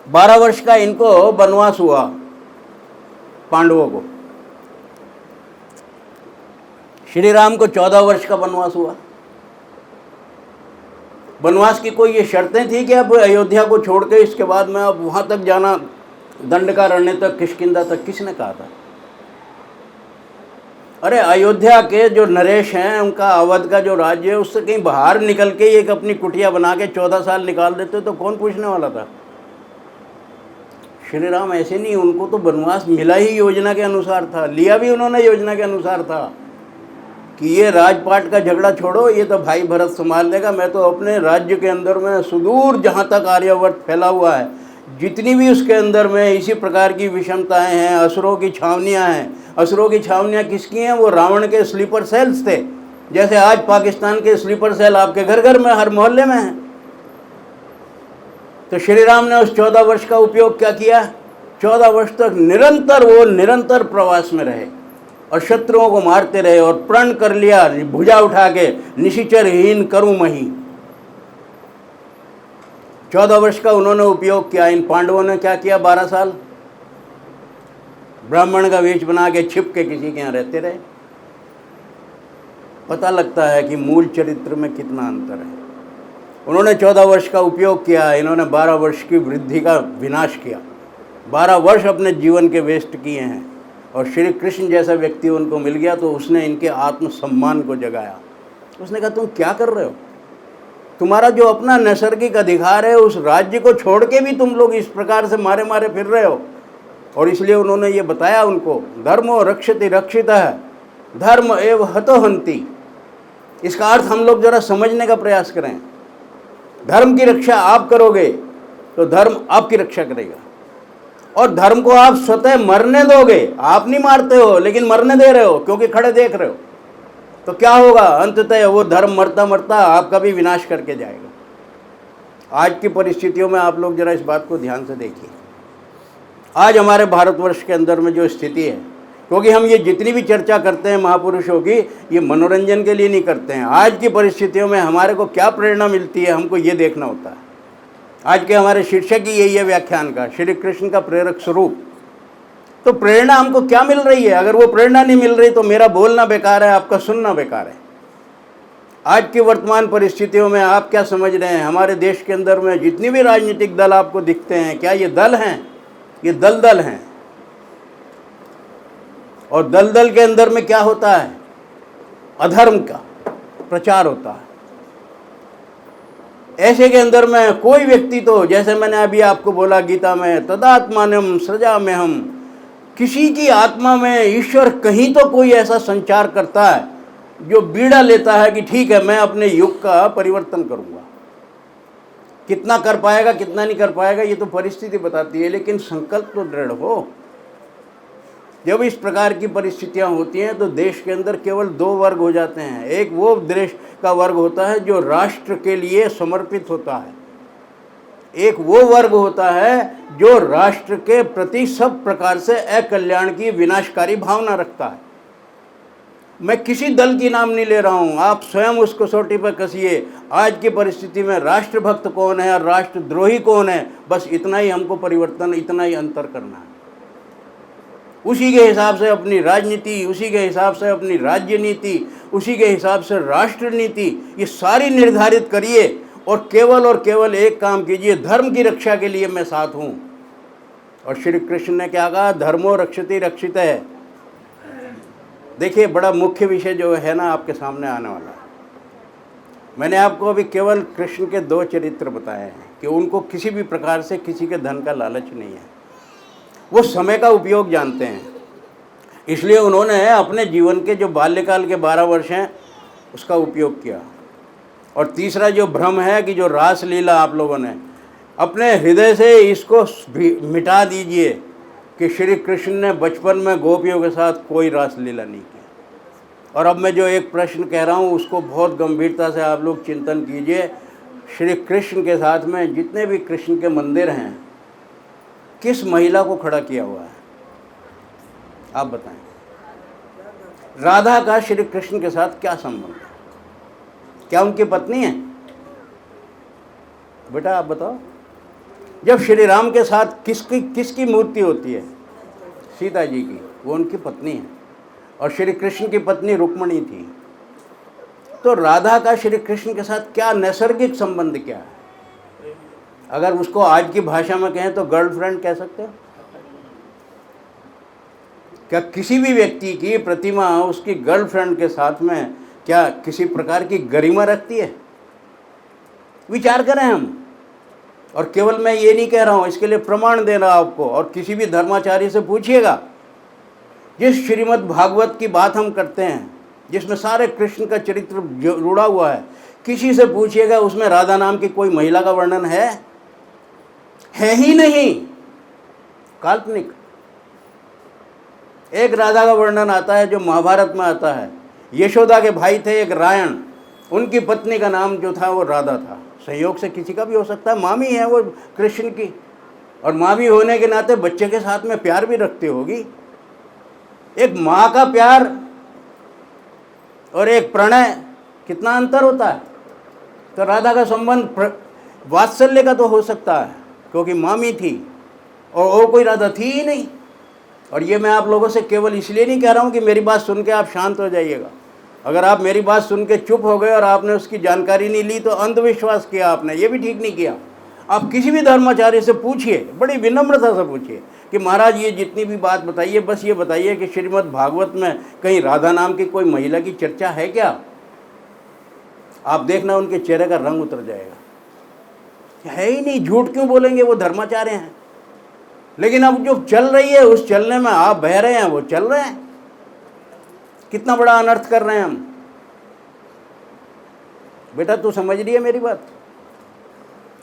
12 वर्ष का इनको वनवास हुआ पांडवों को, श्री राम को 14 वर्ष का वनवास हुआ। वनवास की कोई ये शर्तें थी कि अब अयोध्या को छोड़ के इसके बाद में अब वहाँ तक जाना, दंडकारण्य तक, किष्किंधा तक? किसने कहा था? अरे अयोध्या के जो नरेश हैं, उनका अवध का जो राज्य है, उससे कहीं बाहर निकल के एक अपनी कुटिया बना के 14 साल निकाल देते तो कौन पूछने वाला था? श्री राम ऐसे नहीं, उनको तो वनवास मिला ही योजना के अनुसार था, लिया भी उन्होंने योजना के अनुसार था कि ये राजपाट का झगड़ा छोड़ो, ये तो भाई भरत संभाल लेगा। मैं तो अपने राज्य के अंदर में सुदूर जहाँ तक आर्यावर्त फैला हुआ है, जितनी भी उसके अंदर में इसी प्रकार की विषमताएं हैं, असुरों की छावनियाँ हैं। असुरों की छावनियाँ किसकी हैं? वो रावण के स्लीपर सेल्स थे। जैसे आज पाकिस्तान के स्लीपर सेल आपके घर घर में, हर मोहल्ले में हैं। तो श्री राम ने उस 14 वर्ष का उपयोग क्या किया? 14 वर्ष तक निरंतर प्रवास में रहे और शत्रुओं को मारते रहे और प्रण कर लिया भुजा उठा के, निशिचरहीन करूं मही। 14 वर्ष का उन्होंने उपयोग किया। इन पांडवों ने क्या किया? 12 साल ब्राह्मण का वेश बना के छिप के किसी के यहाँ रहते रहे। पता लगता है कि मूल चरित्र में कितना अंतर है। उन्होंने 14 वर्ष का उपयोग किया, इन्होंने 12 वर्ष की वृद्धि का विनाश किया। 12 वर्ष अपने जीवन के वेस्ट किए हैं और श्री कृष्ण जैसा व्यक्ति उनको मिल गया तो उसने इनके आत्मसम्मान को जगाया। उसने कहा तुम क्या कर रहे हो? तुम्हारा जो अपना नैसर्गिक अधिकार है उस राज्य को छोड़ के भी तुम लोग इस प्रकार से मारे मारे फिर रहे हो। और इसलिए उन्होंने ये बताया उनको, धर्मो रक्षति रक्षितः धर्म एव हतो हन्ति। इसका अर्थ हम लोग जरा समझने का प्रयास करें। धर्म की रक्षा आप करोगे तो धर्म आपकी रक्षा करेगा, और धर्म को आप स्वतः मरने दोगे। आप नहीं मारते हो लेकिन मरने दे रहे हो क्योंकि खड़े देख रहे हो, तो क्या होगा? अंततः वो धर्म मरता मरता आपका भी विनाश करके जाएगा। आज की परिस्थितियों में आप लोग जरा इस बात को ध्यान से देखिए। आज हमारे भारतवर्ष के अंदर में जो स्थिति है, क्योंकि हम ये जितनी भी चर्चा करते हैं महापुरुषों की, ये मनोरंजन के लिए नहीं करते हैं। आज की परिस्थितियों में हमारे को क्या प्रेरणा मिलती है, हमको ये देखना होता है। आज के हमारे शीर्षक ही यही है व्याख्यान का, श्री कृष्ण का प्रेरक स्वरूप। तो प्रेरणा हमको क्या मिल रही है? अगर वो प्रेरणा नहीं मिल रही तो मेरा बोलना बेकार है, आपका सुनना बेकार है। आज की वर्तमान परिस्थितियों में आप क्या समझ रहे हैं? हमारे देश के अंदर में जितनी भी राजनीतिक दल आपको दिखते हैं, क्या ये दल हैं? ये दलदल हैं। और दलदल के अंदर में क्या होता है? अधर्म का प्रचार होता है। ऐसे के अंदर में कोई व्यक्ति, तो जैसे मैंने अभी आपको बोला गीता में, तदात्मानम सृजाम्यहम्, किसी की आत्मा में ईश्वर कहीं तो कोई ऐसा संचार करता है जो बीड़ा लेता है कि ठीक है मैं अपने युग का परिवर्तन करूंगा। कितना कर पाएगा कितना नहीं कर पाएगा ये तो परिस्थिति बताती है, लेकिन संकल्प तो दृढ़ हो। जब इस प्रकार की परिस्थितियां होती हैं तो देश के अंदर केवल 2 वर्ग हो जाते हैं। एक वो देश का वर्ग होता है जो राष्ट्र के लिए समर्पित होता है, एक वो वर्ग होता है जो राष्ट्र के प्रति सब प्रकार से अकल्याण की विनाशकारी भावना रखता है। मैं किसी दल की नाम नहीं ले रहा हूं, आप स्वयं उस कसौटी पर कसिए। आज की परिस्थिति में राष्ट्रभक्त कौन है और राष्ट्रद्रोही कौन है, बस इतना ही हमको परिवर्तन, इतना ही अंतर करना है। उसी के हिसाब से अपनी राजनीति, उसी के हिसाब से अपनी राज्य नीति, उसी के हिसाब से राष्ट्र नीति, ये सारी निर्धारित करिए और केवल एक काम कीजिए, धर्म की रक्षा के लिए मैं साथ हूँ। और श्री कृष्ण ने क्या कहा? धर्मो रक्षति रक्षित है। देखिए बड़ा मुख्य विषय जो है ना आपके सामने आने वाला है। मैंने आपको अभी केवल कृष्ण के 2 चरित्र बताए हैं कि उनको किसी भी प्रकार से किसी के धन का लालच नहीं है। वो समय का उपयोग जानते हैं, इसलिए उन्होंने अपने जीवन के जो बाल्यकाल के 12 वर्ष हैं उसका उपयोग किया। और तीसरा जो भ्रम है कि जो रास लीला आप लोगों ने अपने हृदय से इसको मिटा दीजिए कि श्री कृष्ण ने बचपन में गोपियों के साथ कोई रास लीला नहीं की। और अब मैं जो एक प्रश्न कह रहा हूँ उसको बहुत गंभीरता से आप लोग चिंतन कीजिए। श्री कृष्ण के साथ में जितने भी कृष्ण के मंदिर हैं, किस महिला को खड़ा किया हुआ है? आप बताएं। राधा का श्री कृष्ण के साथ क्या संबंध है? क्या उनकी पत्नी है? बेटा आप बताओ। जब श्री राम के साथ किसकी मूर्ति होती है? सीता जी की, वो उनकी पत्नी है। और श्री कृष्ण की पत्नी रुक्मणी थी। तो राधा का श्री कृष्ण के साथ क्या नैसर्गिक संबंध क्या है? अगर उसको आज की भाषा में कहें तो गर्लफ्रेंड कह सकते हो। क्या किसी भी व्यक्ति की प्रतिमा उसकी गर्लफ्रेंड के साथ में क्या किसी प्रकार की गरिमा रखती है? विचार करें हम। और केवल मैं ये नहीं कह रहा हूँ, इसके लिए प्रमाण दे रहा आपको। और किसी भी धर्माचार्य से पूछिएगा, जिस श्रीमद् भागवत की बात हम करते हैं जिसमें सारे कृष्ण का चरित्र जुड़ा हुआ है, किसी से पूछिएगा उसमें राधा नाम की कोई महिला का वर्णन है ही नहीं, काल्पनिक। एक राधा का वर्णन आता है जो महाभारत में आता है। यशोदा के भाई थे एक रायण, उनकी पत्नी का नाम जो था वो राधा था। संयोग से किसी का भी हो सकता है। मामी है वो कृष्ण की, और मामी होने के नाते बच्चे के साथ में प्यार भी रखती होगी। एक माँ का प्यार और एक प्रणय, कितना अंतर होता है। तो राधा का संबंध वात्सल्य का तो हो सकता है क्योंकि मामी थी, और कोई राधा थी ही नहीं। और ये मैं आप लोगों से केवल इसलिए नहीं कह रहा हूँ कि मेरी बात सुन के आप शांत हो जाइएगा। अगर आप मेरी बात सुन के चुप हो गए और आपने उसकी जानकारी नहीं ली तो अंधविश्वास किया आपने, ये भी ठीक नहीं किया। आप किसी भी धर्माचार्य से पूछिए, बड़ी विनम्रता से पूछिए कि महाराज ये जितनी भी बात बताइए, बस ये बताइए कि श्रीमद् भागवत में कहीं राधा नाम की कोई महिला की चर्चा है क्या? आप देखना उनके चेहरे का रंग उतर जाएगा। है ही नहीं, झूठ क्यों बोलेंगे, वो धर्माचार्य हैं। लेकिन अब जो चल रही है उस चलने में आप बह रहे हैं, वो चल रहे हैं। कितना बड़ा अनर्थ कर रहे हैं हम। बेटा तू समझ रही है मेरी बात?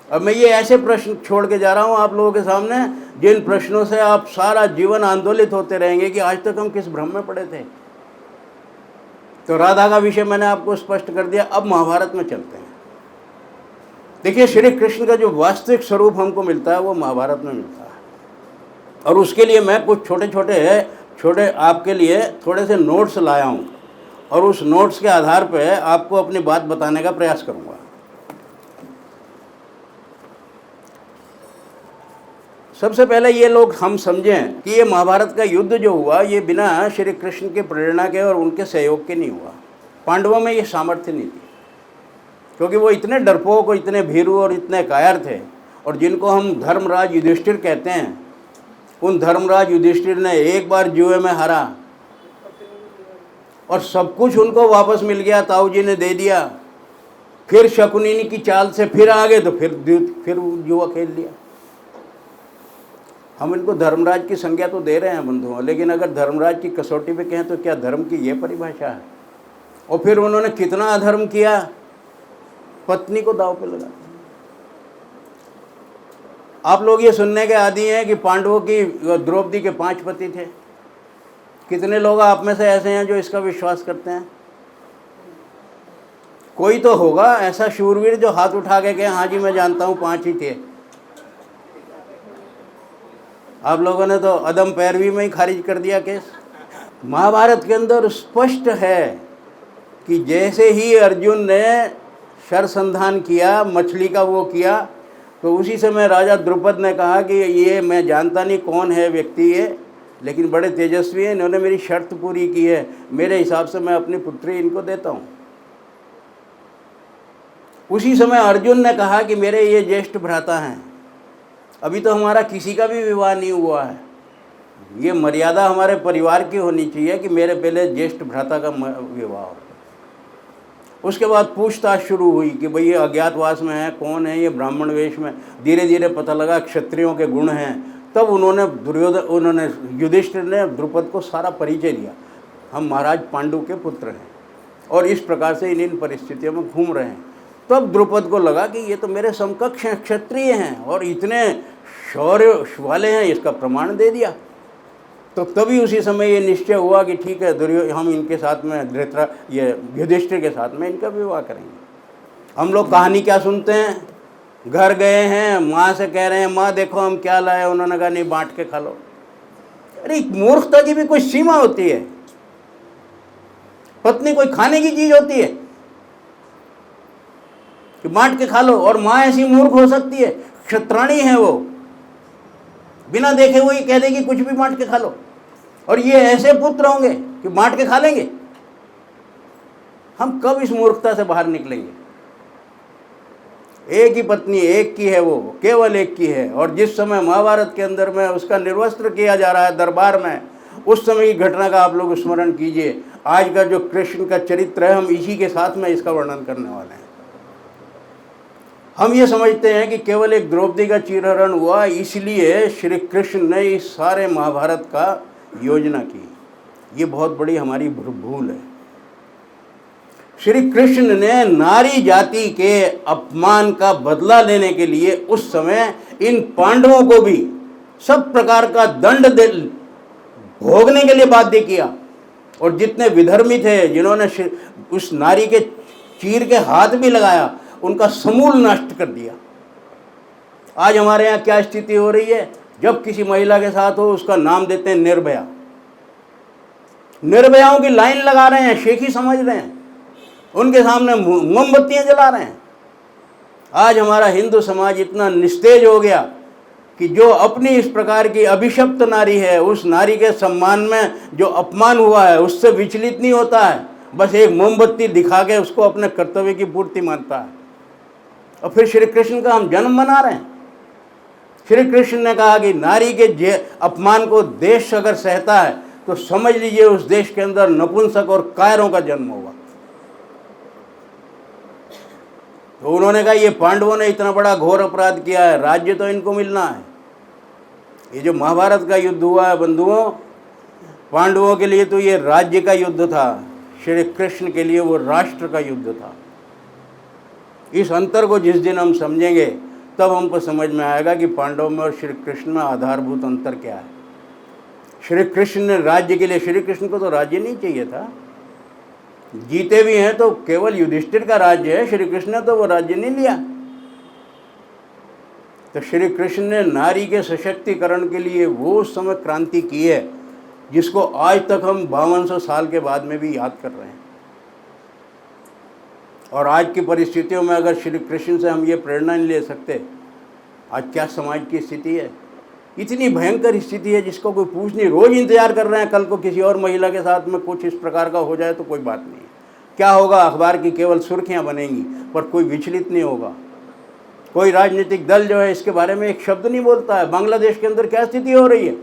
अब मैं ये ऐसे प्रश्न छोड़ के जा रहा हूं आप लोगों के सामने जिन प्रश्नों से आप सारा जीवन आंदोलित होते रहेंगे कि आज तक हम किस भ्रम में पड़े थे। तो राधा का विषय मैंने आपको स्पष्ट कर दिया। अब महाभारत में चलते हैं। देखिए श्री कृष्ण का जो वास्तविक स्वरूप हमको मिलता है वो महाभारत में मिलता है, और उसके लिए मैं कुछ छोटे आपके लिए थोड़े से नोट्स लाया हूँ, और उस नोट्स के आधार पर आपको अपनी बात बताने का प्रयास करूँगा। सबसे पहले ये लोग हम समझें कि ये महाभारत का युद्ध जो हुआ ये बिना श्री कृष्ण के प्रेरणा के और उनके सहयोग के नहीं हुआ। पांडवों में ये सामर्थ्य नहीं थी, क्योंकि वो इतने डरपोक और इतने भीरू और इतने कायर थे। और जिनको हम धर्मराज युधिष्ठिर कहते हैं, उन धर्मराज युधिष्ठिर ने एक बार जुए में हारा और सब कुछ उनको वापस मिल गया, ताऊ जी ने दे दिया। फिर शकुनी की चाल से फिर आ गए तो फिर जुआ खेल लिया। हम इनको धर्मराज की संज्ञा तो दे रहे हैं बंधुओं, लेकिन अगर धर्मराज की कसौटी पे कहें तो क्या धर्म की ये परिभाषा है? और फिर उन्होंने कितना अधर्म किया, पत्नी को दांव पे लगा। आप लोग ये सुनने के आदी हैं कि पांडवों की द्रौपदी के 5 पति थे। कितने लोग आप में से ऐसे हैं जो इसका विश्वास करते हैं? कोई तो होगा ऐसा शूरवीर जो हाथ उठा के कहे हाँ जी मैं जानता हूँ 5 ही थे। आप लोगों ने तो अदम पैरवी में ही खारिज कर दिया केस। महाभारत के अंदर स्पष्ट है कि जैसे ही अर्जुन ने शरसंधान किया, मछली का वो किया, तो उसी समय राजा द्रुपद ने कहा कि ये मैं जानता नहीं कौन है व्यक्ति ये, लेकिन बड़े तेजस्वी है, इन्होंने मेरी शर्त पूरी की है, मेरे हिसाब से मैं अपनी पुत्री इनको देता हूँ। उसी समय अर्जुन ने कहा कि मेरे ये ज्येष्ठ भ्राता हैं, अभी तो हमारा किसी का भी विवाह नहीं हुआ है, ये मर्यादा हमारे परिवार की होनी चाहिए कि मेरे पहले ज्येष्ठ भ्राता का विवाह हो। उसके बाद पूछताछ शुरू हुई कि भाई ये अज्ञातवास में है, कौन है ये, ब्राह्मण वेश में। धीरे धीरे पता लगा क्षत्रियों के गुण हैं। तब उन्होंने युधिष्ठिर ने द्रुपद को सारा परिचय दिया, हम महाराज पांडु के पुत्र हैं और इस प्रकार से इन परिस्थितियों में घूम रहे हैं। तब द्रुपद को लगा कि ये तो मेरे समकक्ष हैं, क्षत्रिय हैं और इतने शौर्य वाले हैं, इसका प्रमाण दे दिया। तो तभी उसी समय ये निश्चय हुआ कि ठीक है हम इनके साथ में ये युधिष्ठिर के साथ में इनका विवाह करेंगे। हम लोग कहानी क्या सुनते हैं, घर गए हैं, माँ से कह रहे हैं माँ देखो हम क्या लाए, उन्होंने कहा नहीं बांट के खा लो। अरे मूर्खता की भी कोई सीमा होती है। पत्नी कोई खाने की चीज होती है कि बांट के खा लो, और माँ ऐसी मूर्ख हो सकती है? क्षत्राणी है वो, बिना देखे हुए कह देगी कुछ भी बांट के खा लो। और ये ऐसे पुत्र होंगे कि बांट के खा लेंगे? हम कब इस मूर्खता से बाहर निकलेंगे? एक ही पत्नी एक की है, वो केवल एक की है। और जिस समय महाभारत के अंदर में उसका निर्वस्त्र किया जा रहा है दरबार में, उस समय की घटना का आप लोग स्मरण कीजिए। आज का जो कृष्ण का चरित्र है, हम इसी के साथ में इसका वर्णन करने वाले हैं। हम ये समझते हैं कि केवल एक द्रौपदी का चीरहरण हुआ, इसलिए श्री कृष्ण ने इस सारे महाभारत का योजना की। ये बहुत बड़ी हमारी भूल है। श्री कृष्ण ने नारी जाति के अपमान का बदला लेने के लिए उस समय इन पांडवों को भी सब प्रकार का दंड भोगने के लिए बाध्य किया। और जितने विधर्मी थे, जिन्होंने उस नारी के चीर के हाथ भी लगाया, उनका समूल नष्ट कर दिया। आज हमारे यहाँ क्या स्थिति हो रही है, जब किसी महिला के साथ हो उसका नाम देते हैं निर्भया। निर्भयाओं की लाइन लगा रहे हैं, शेखी समझ रहे हैं, उनके सामने मोमबत्तियां जला रहे हैं। आज हमारा हिंदू समाज इतना निस्तेज हो गया कि जो अपनी इस प्रकार की अभिशप्त नारी है, उस नारी के सम्मान में जो अपमान हुआ है उससे विचलित नहीं होता है, बस एक मोमबत्ती दिखा के उसको अपने कर्तव्य की पूर्ति मानता है। और फिर श्री कृष्ण का हम जन्म मना रहे हैं। श्री कृष्ण ने कहा कि नारी के अपमान को देश अगर सहता है तो समझ लीजिए उस देश के अंदर नपुंसक और कायरों का जन्म होगा। तो उन्होंने कहा ये पांडवों ने इतना बड़ा घोर अपराध किया है, राज्य तो इनको मिलना है। ये जो महाभारत का युद्ध हुआ है बंधुओं, पांडवों के लिए तो ये राज्य का युद्ध था, श्री कृष्ण के लिए वो राष्ट्र का युद्ध था। इस अंतर को जिस दिन हम समझेंगे तब हमको समझ में आएगा कि पांडवों में और श्री कृष्ण में आधारभूत अंतर क्या है। श्री कृष्ण ने राज्य के लिए, श्री कृष्ण को तो राज्य नहीं चाहिए था, जीते भी हैं तो केवल युधिष्ठिर का राज्य है, श्री कृष्ण ने तो वो राज्य नहीं लिया। तो श्री कृष्ण ने नारी के सशक्तिकरण के लिए वो उस समय क्रांति की है जिसको आज तक हम 5200 साल के बाद में भी याद कर रहे हैं। और आज की परिस्थितियों में अगर श्री कृष्ण से हम ये प्रेरणा नहीं ले सकते, आज क्या समाज की स्थिति है। इतनी भयंकर स्थिति है जिसको कोई पूछ नहीं, रोज़ इंतजार कर रहे हैं कल को किसी और महिला के साथ में कुछ इस प्रकार का हो जाए तो कोई बात नहीं। क्या होगा, अखबार की केवल सुर्खियां बनेंगी पर कोई विचलित नहीं होगा। कोई राजनीतिक दल जो है इसके बारे में एक शब्द नहीं बोलता है। बांग्लादेश के अंदर क्या स्थिति हो रही है,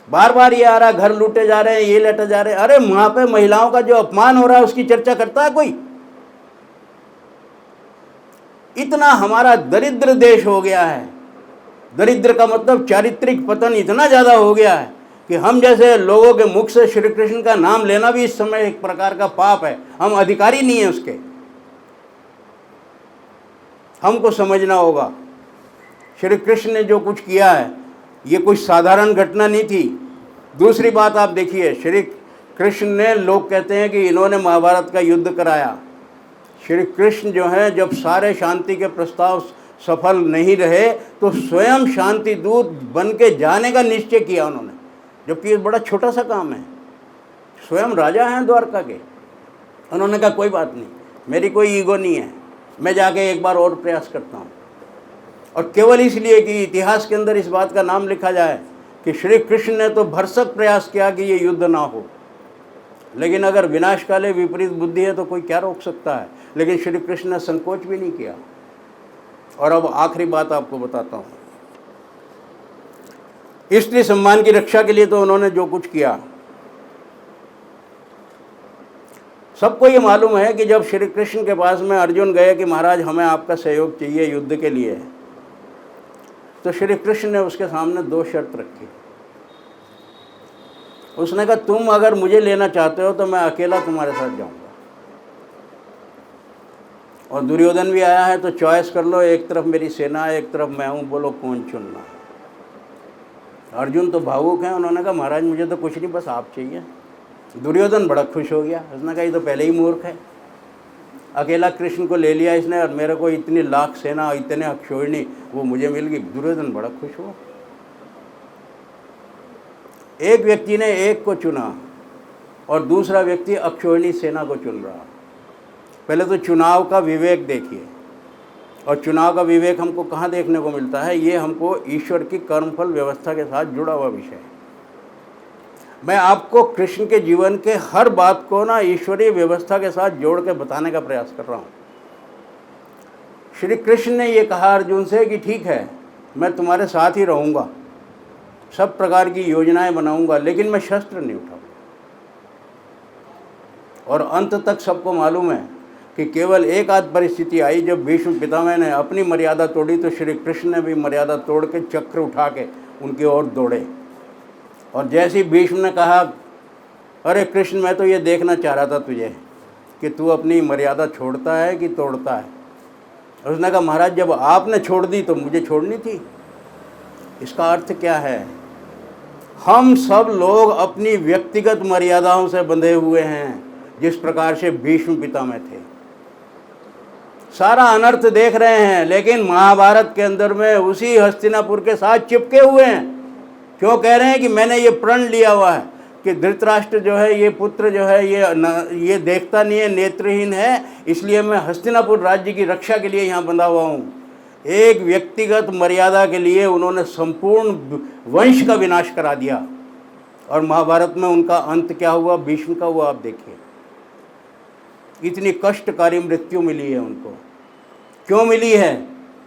बार बार ये आ रहा है घर लूटे जा रहे हैं, ये लूटे जा रहे हैं। अरे वहां पे महिलाओं का जो अपमान हो रहा है उसकी चर्चा करता है कोई? इतना हमारा दरिद्र देश हो गया है। दरिद्र का मतलब चारित्रिक पतन इतना ज़्यादा हो गया है कि हम जैसे लोगों के मुख से श्री कृष्ण का नाम लेना भी इस समय एक प्रकार का पाप है। हम अधिकारी नहीं है उसके। हमको समझना होगा श्री कृष्ण ने जो कुछ किया है ये कोई साधारण घटना नहीं थी। दूसरी बात आप देखिए, श्री कृष्ण ने, लोग कहते हैं कि इन्होंने महाभारत का युद्ध कराया। श्री कृष्ण जो है जब सारे शांति के प्रस्ताव सफल नहीं रहे तो स्वयं शांति दूत बन के जाने का निश्चय किया उन्होंने, जबकि ये बड़ा छोटा सा काम है। स्वयं राजा हैं द्वारका के। उन्होंने कहा कोई बात नहीं, मेरी कोई ईगो नहीं है, मैं जाके एक बार और प्रयास करता हूँ। और केवल इसलिए कि इतिहास के अंदर इस बात का नाम लिखा जाए कि श्री कृष्ण ने तो भरसक प्रयास किया कि ये युद्ध ना हो, लेकिन अगर विनाशकाले विपरीत बुद्धि है तो कोई क्या रोक सकता है। लेकिन श्री कृष्ण ने संकोच भी नहीं किया। और अब आखिरी बात आपको बताता हूँ, स्त्री सम्मान की रक्षा के लिए तो उन्होंने जो कुछ किया, सबको ये मालूम है कि जब श्री कृष्ण के पास में अर्जुन गए कि महाराज हमें आपका सहयोग चाहिए युद्ध के लिए, तो श्री कृष्ण ने उसके सामने दो शर्त रखी। उसने कहा तुम अगर मुझे लेना चाहते हो तो मैं अकेला तुम्हारे साथ जाऊंगा, और दुर्योधन भी आया है तो चॉइस कर लो, एक तरफ मेरी सेना है एक तरफ मैं हूँ, बोलो कौन चुनना। अर्जुन तो भावुक हैं, उन्होंने कहा महाराज मुझे तो कुछ नहीं, बस आप चाहिए। दुर्योधन बड़ा खुश हो गया, उसने कहा ये तो पहले ही मूर्ख है, अकेला कृष्ण को ले लिया इसने और मेरे को इतनी लाख सेना, इतने अक्षौहिणी वो मुझे मिल गई। दुर्योधन बड़ा खुश हुआ। एक व्यक्ति ने एक को चुना और दूसरा व्यक्ति अक्षौहिणी सेना को चुन रहा। पहले तो चुनाव का विवेक देखिए, और चुनाव का विवेक हमको कहाँ देखने को मिलता है, ये हमको ईश्वर की कर्मफल व्यवस्था के साथ जुड़ा हुआ विषय है। मैं आपको कृष्ण के जीवन के हर बात को ना ईश्वरीय व्यवस्था के साथ जोड़ के बताने का प्रयास कर रहा हूँ। श्री कृष्ण ने ये कहा अर्जुन से कि ठीक है मैं तुम्हारे साथ ही रहूँगा, सब प्रकार की योजनाएं बनाऊँगा, लेकिन मैं शस्त्र नहीं उठाऊँगा। और अंत तक सबको मालूम है कि केवल एक आध परिस्थिति आई जब भीष्म पितामह ने अपनी मर्यादा तोड़ी तो श्री कृष्ण ने भी मर्यादा तोड़ के चक्र उठा के उनकी ओर दौड़े। और जैसे ही भीष्म ने कहा अरे कृष्ण मैं तो ये देखना चाह रहा था तुझे कि तू अपनी मर्यादा छोड़ता है कि तोड़ता है। उसने कहा महाराज जब आपने छोड़ दी तो मुझे छोड़नी थी। इसका अर्थ क्या है, हम सब लोग अपनी व्यक्तिगत मर्यादाओं से बंधे हुए हैं जिस प्रकार से भीष्म पितामह थे। सारा अनर्थ देख रहे हैं, लेकिन महाभारत के अंदर में उसी हस्तिनापुर के साथ चिपके हुए हैं। क्यों कह रहे हैं कि मैंने ये प्रण लिया हुआ है कि धृतराष्ट्र जो है, ये पुत्र जो है, ये देखता नहीं है, नेत्रहीन है, इसलिए मैं हस्तिनापुर राज्य की रक्षा के लिए यहाँ बंधा हुआ हूँ। एक व्यक्तिगत मर्यादा के लिए उन्होंने संपूर्ण वंश का विनाश करा दिया। और महाभारत में उनका अंत क्या हुआ, भीष्म का हुआ, आप देखिए। इतनी कष्टकारी मृत्यु मिली है उनको। क्यों मिली है?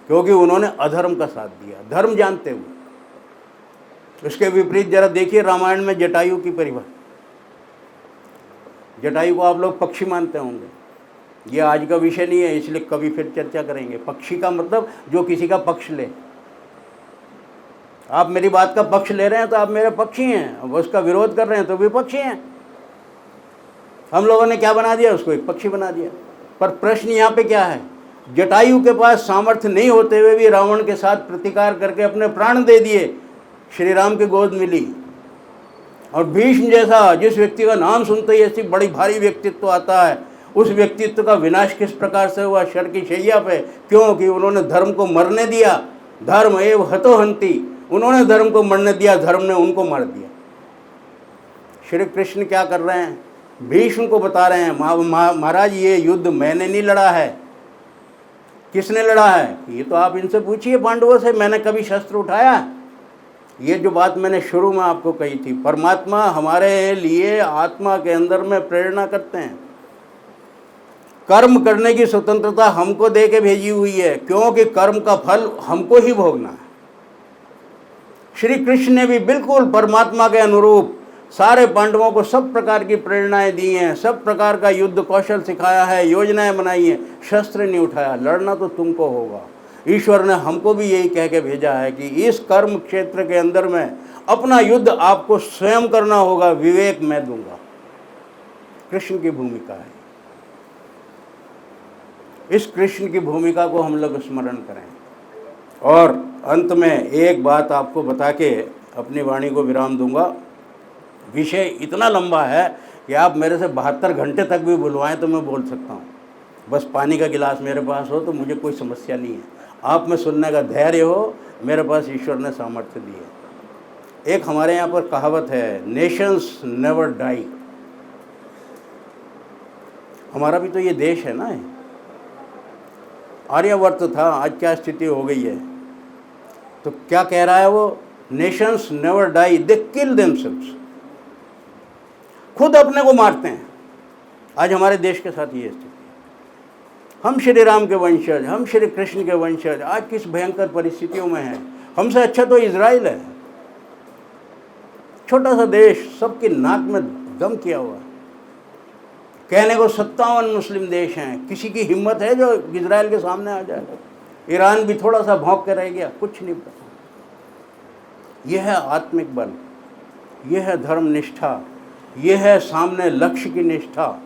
क्योंकि उन्होंने अधर्म का साथ दिया, धर्म जानते हुए। उसके विपरीत जरा देखिए रामायण में जटायु की परिभाषा। जटायु को आप लोग पक्षी मानते होंगे, ये आज का विषय नहीं है, इसलिए कभी फिर चर्चा करेंगे। पक्षी का मतलब जो किसी का पक्ष ले। आप मेरी बात का पक्ष ले रहे हैं तो आप मेरे पक्षी हैं, अब उसका विरोध कर रहे हैं तो विपक्षी हैं। हम लोगों ने क्या बना दिया, उसको एक पक्षी बना दिया। पर प्रश्न यहाँ पे क्या है, जटायु के पास सामर्थ्य नहीं होते हुए भी रावण के साथ प्रतिकार करके अपने प्राण दे दिए, श्री राम की गोद मिली। और भीष्म जैसा जिस व्यक्ति का नाम सुनते ही ऐसी बड़ी भारी व्यक्तित्व आता है, उस व्यक्तित्व का विनाश किस प्रकार से हुआ, शर की शैया पे। क्योंकि उन्होंने धर्म को मरने दिया। धर्म एव हतो हंति, उन्होंने धर्म को मरने दिया, धर्म ने उनको मार दिया। श्री कृष्ण क्या कर रहे हैं, भीष्म को बता रहे हैं, महाराज ये युद्ध मैंने नहीं लड़ा है। किसने लड़ा है? ये तो आप इनसे पूछिए पांडवों से, मैंने कभी शस्त्र उठाया? ये जो बात मैंने शुरू में आपको कही थी, परमात्मा हमारे लिए आत्मा के अंदर में प्रेरणा करते हैं। कर्म करने की स्वतंत्रता हमको दे के भेजी हुई है, क्योंकि कर्म का फल हमको ही भोगना है। श्री कृष्ण ने भी बिल्कुल परमात्मा के अनुरूप सारे पांडवों को सब प्रकार की प्रेरणाएं दी हैं, सब प्रकार का युद्ध कौशल सिखाया है, योजनाएं बनाई हैं। शस्त्र नहीं उठाया, लड़ना तो तुमको होगा। ईश्वर ने हमको भी यही कह के भेजा है कि इस कर्म क्षेत्र के अंदर में अपना युद्ध आपको स्वयं करना होगा, विवेक मैं दूंगा। कृष्ण की भूमिका है। इस कृष्ण की भूमिका को हम लोग स्मरण करें। और अंत में एक बात आपको बता के अपनी वाणी को विराम दूंगा। विषय इतना लंबा है कि आप मेरे से 72 घंटे तक भी बुलवाएं तो मैं बोल सकता हूँ। बस पानी का गिलास मेरे पास हो तो मुझे कोई समस्या नहीं है। आप में सुनने का धैर्य हो, मेरे पास ईश्वर ने सामर्थ्य दी है। एक हमारे यहाँ पर कहावत है, नेशंस नेवर डाई। हमारा भी तो ये देश है ना, आर्यवर्त था, आज क्या स्थिति हो गई है। तो क्या कह रहा है वो, नेशंस नेवर डाई, दे किल देमसेल्व्स। खुद अपने को मारते हैं। आज हमारे देश के साथ ये स्थिति है। हम श्री राम के वंशज, हम श्री कृष्ण के वंशज आज किस भयंकर परिस्थितियों में हैं। हमसे अच्छा तो इजराइल है, छोटा सा देश, सबकी नाक में दम किया हुआ है। कहने को 57 मुस्लिम देश हैं, किसी की हिम्मत है जो इजराइल के सामने आ जाए? ईरान भी थोड़ा सा भौंक के रह गया, कुछ नहीं पता। यह है आत्मिक बल, यह है धर्म निष्ठा, यह है सामने लक्ष्य की निष्ठा।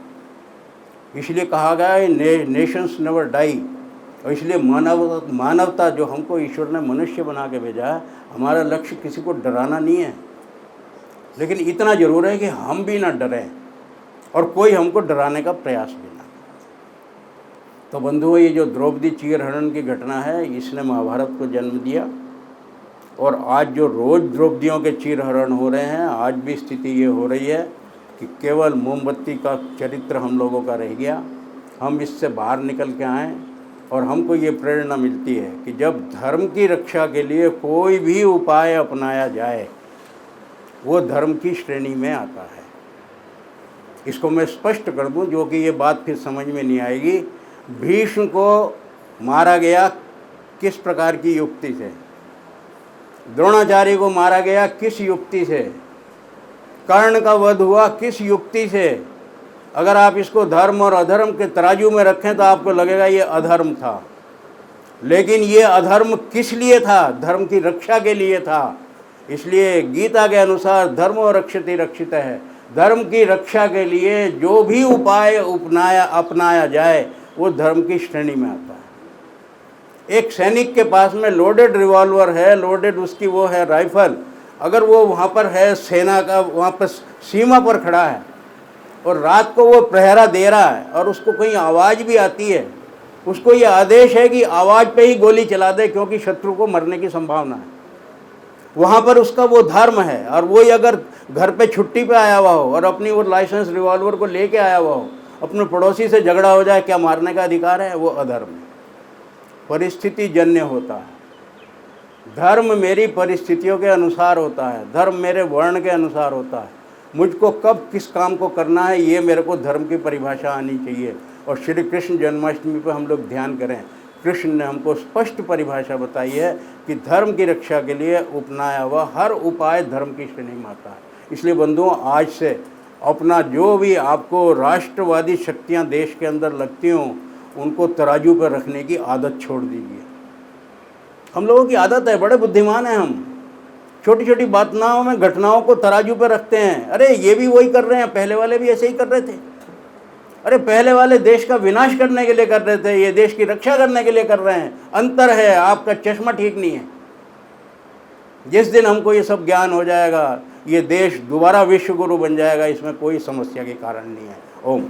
इसलिए कहा गया है नेशंस नेवर डाई। और इसलिए मानवता जो हमको ईश्वर ने मनुष्य बना के भेजा है, हमारा लक्ष्य किसी को डराना नहीं है, लेकिन इतना जरूर है कि हम भी ना डरें और कोई हमको डराने का प्रयास भी ना। तो बंधुओं, ये जो द्रौपदी चीरहरण की घटना है, इसने महाभारत को जन्म दिया। और आज जो रोज़ द्रौपदियों के चीरहरण हो रहे हैं, आज भी स्थिति ये हो रही है कि केवल मोमबत्ती का चरित्र हम लोगों का रह गया। हम इससे बाहर निकल के आएँ और हमको ये प्रेरणा मिलती है कि जब धर्म की रक्षा के लिए कोई भी उपाय अपनाया जाए, वो धर्म की श्रेणी में आता है। इसको मैं स्पष्ट कर दूं, जो कि ये बात फिर समझ में नहीं आएगी। भीष्म को मारा गया किस प्रकार की युक्ति से, द्रोणाचार्य को मारा गया किस युक्ति से, कर्ण का वध हुआ किस युक्ति से। अगर आप इसको धर्म और अधर्म के तराजू में रखें तो आपको लगेगा ये अधर्म था, लेकिन ये अधर्म किस लिए था? धर्म की रक्षा के लिए था। इसलिए गीता के अनुसार धर्मो रक्षति रक्षितः है। धर्म की रक्षा के लिए जो भी उपाय अपनाया जाए वो धर्म की श्रेणी में आता है। एक सैनिक के पास में लोडेड रिवॉल्वर है, लोडेड उसकी वो है राइफल, अगर वो वहाँ पर है, सेना का वहाँ पर सीमा पर खड़ा है और रात को वो प्रहरा दे रहा है और उसको कहीं आवाज़ भी आती है उसको ये आदेश है कि आवाज़ पे ही गोली चला दे, क्योंकि शत्रु को मरने की संभावना है। वहाँ पर उसका वो धर्म है। और वही अगर घर पे छुट्टी पे आया हुआ हो और अपनी वो लाइसेंस रिवॉल्वर को लेके आया हुआ हो, अपने पड़ोसी से झगड़ा हो जाए, क्या मारने का अधिकार है? वो अधर्म है, परिस्थिति जन्य होता है। धर्म मेरी परिस्थितियों के अनुसार होता है, धर्म मेरे वर्ण के अनुसार होता है। मुझको कब किस काम को करना है, ये मेरे को धर्म की परिभाषा आनी चाहिए। और श्री कृष्ण जन्माष्टमी पर हम लोग ध्यान करें, कृष्ण ने हमको स्पष्ट परिभाषा बताई है कि धर्म की रक्षा के लिए अपनाया हुआ हर उपाय धर्म की श्रेणी में आता है। इसलिए बंधुओं, आज से अपना जो भी आपको राष्ट्रवादी शक्तियाँ देश के अंदर लगती हों, उनको तराजू पर रखने की आदत छोड़ दीजिए। हम लोगों की आदत है, बड़े बुद्धिमान हैं हम, छोटी छोटी बातनाओं में घटनाओं को तराजू पर रखते हैं। अरे ये भी वही कर रहे हैं, पहले वाले भी ऐसे ही कर रहे थे। अरे पहले वाले देश का विनाश करने के लिए कर रहे थे, ये देश की रक्षा करने के लिए कर रहे हैं। अंतर है, आपका चश्मा ठीक नहीं है। जिस दिन हमको ये सब ज्ञान हो जाएगा, ये देश दोबारा विश्व गुरु बन जाएगा, इसमें कोई समस्या के कारण नहीं है। ओम।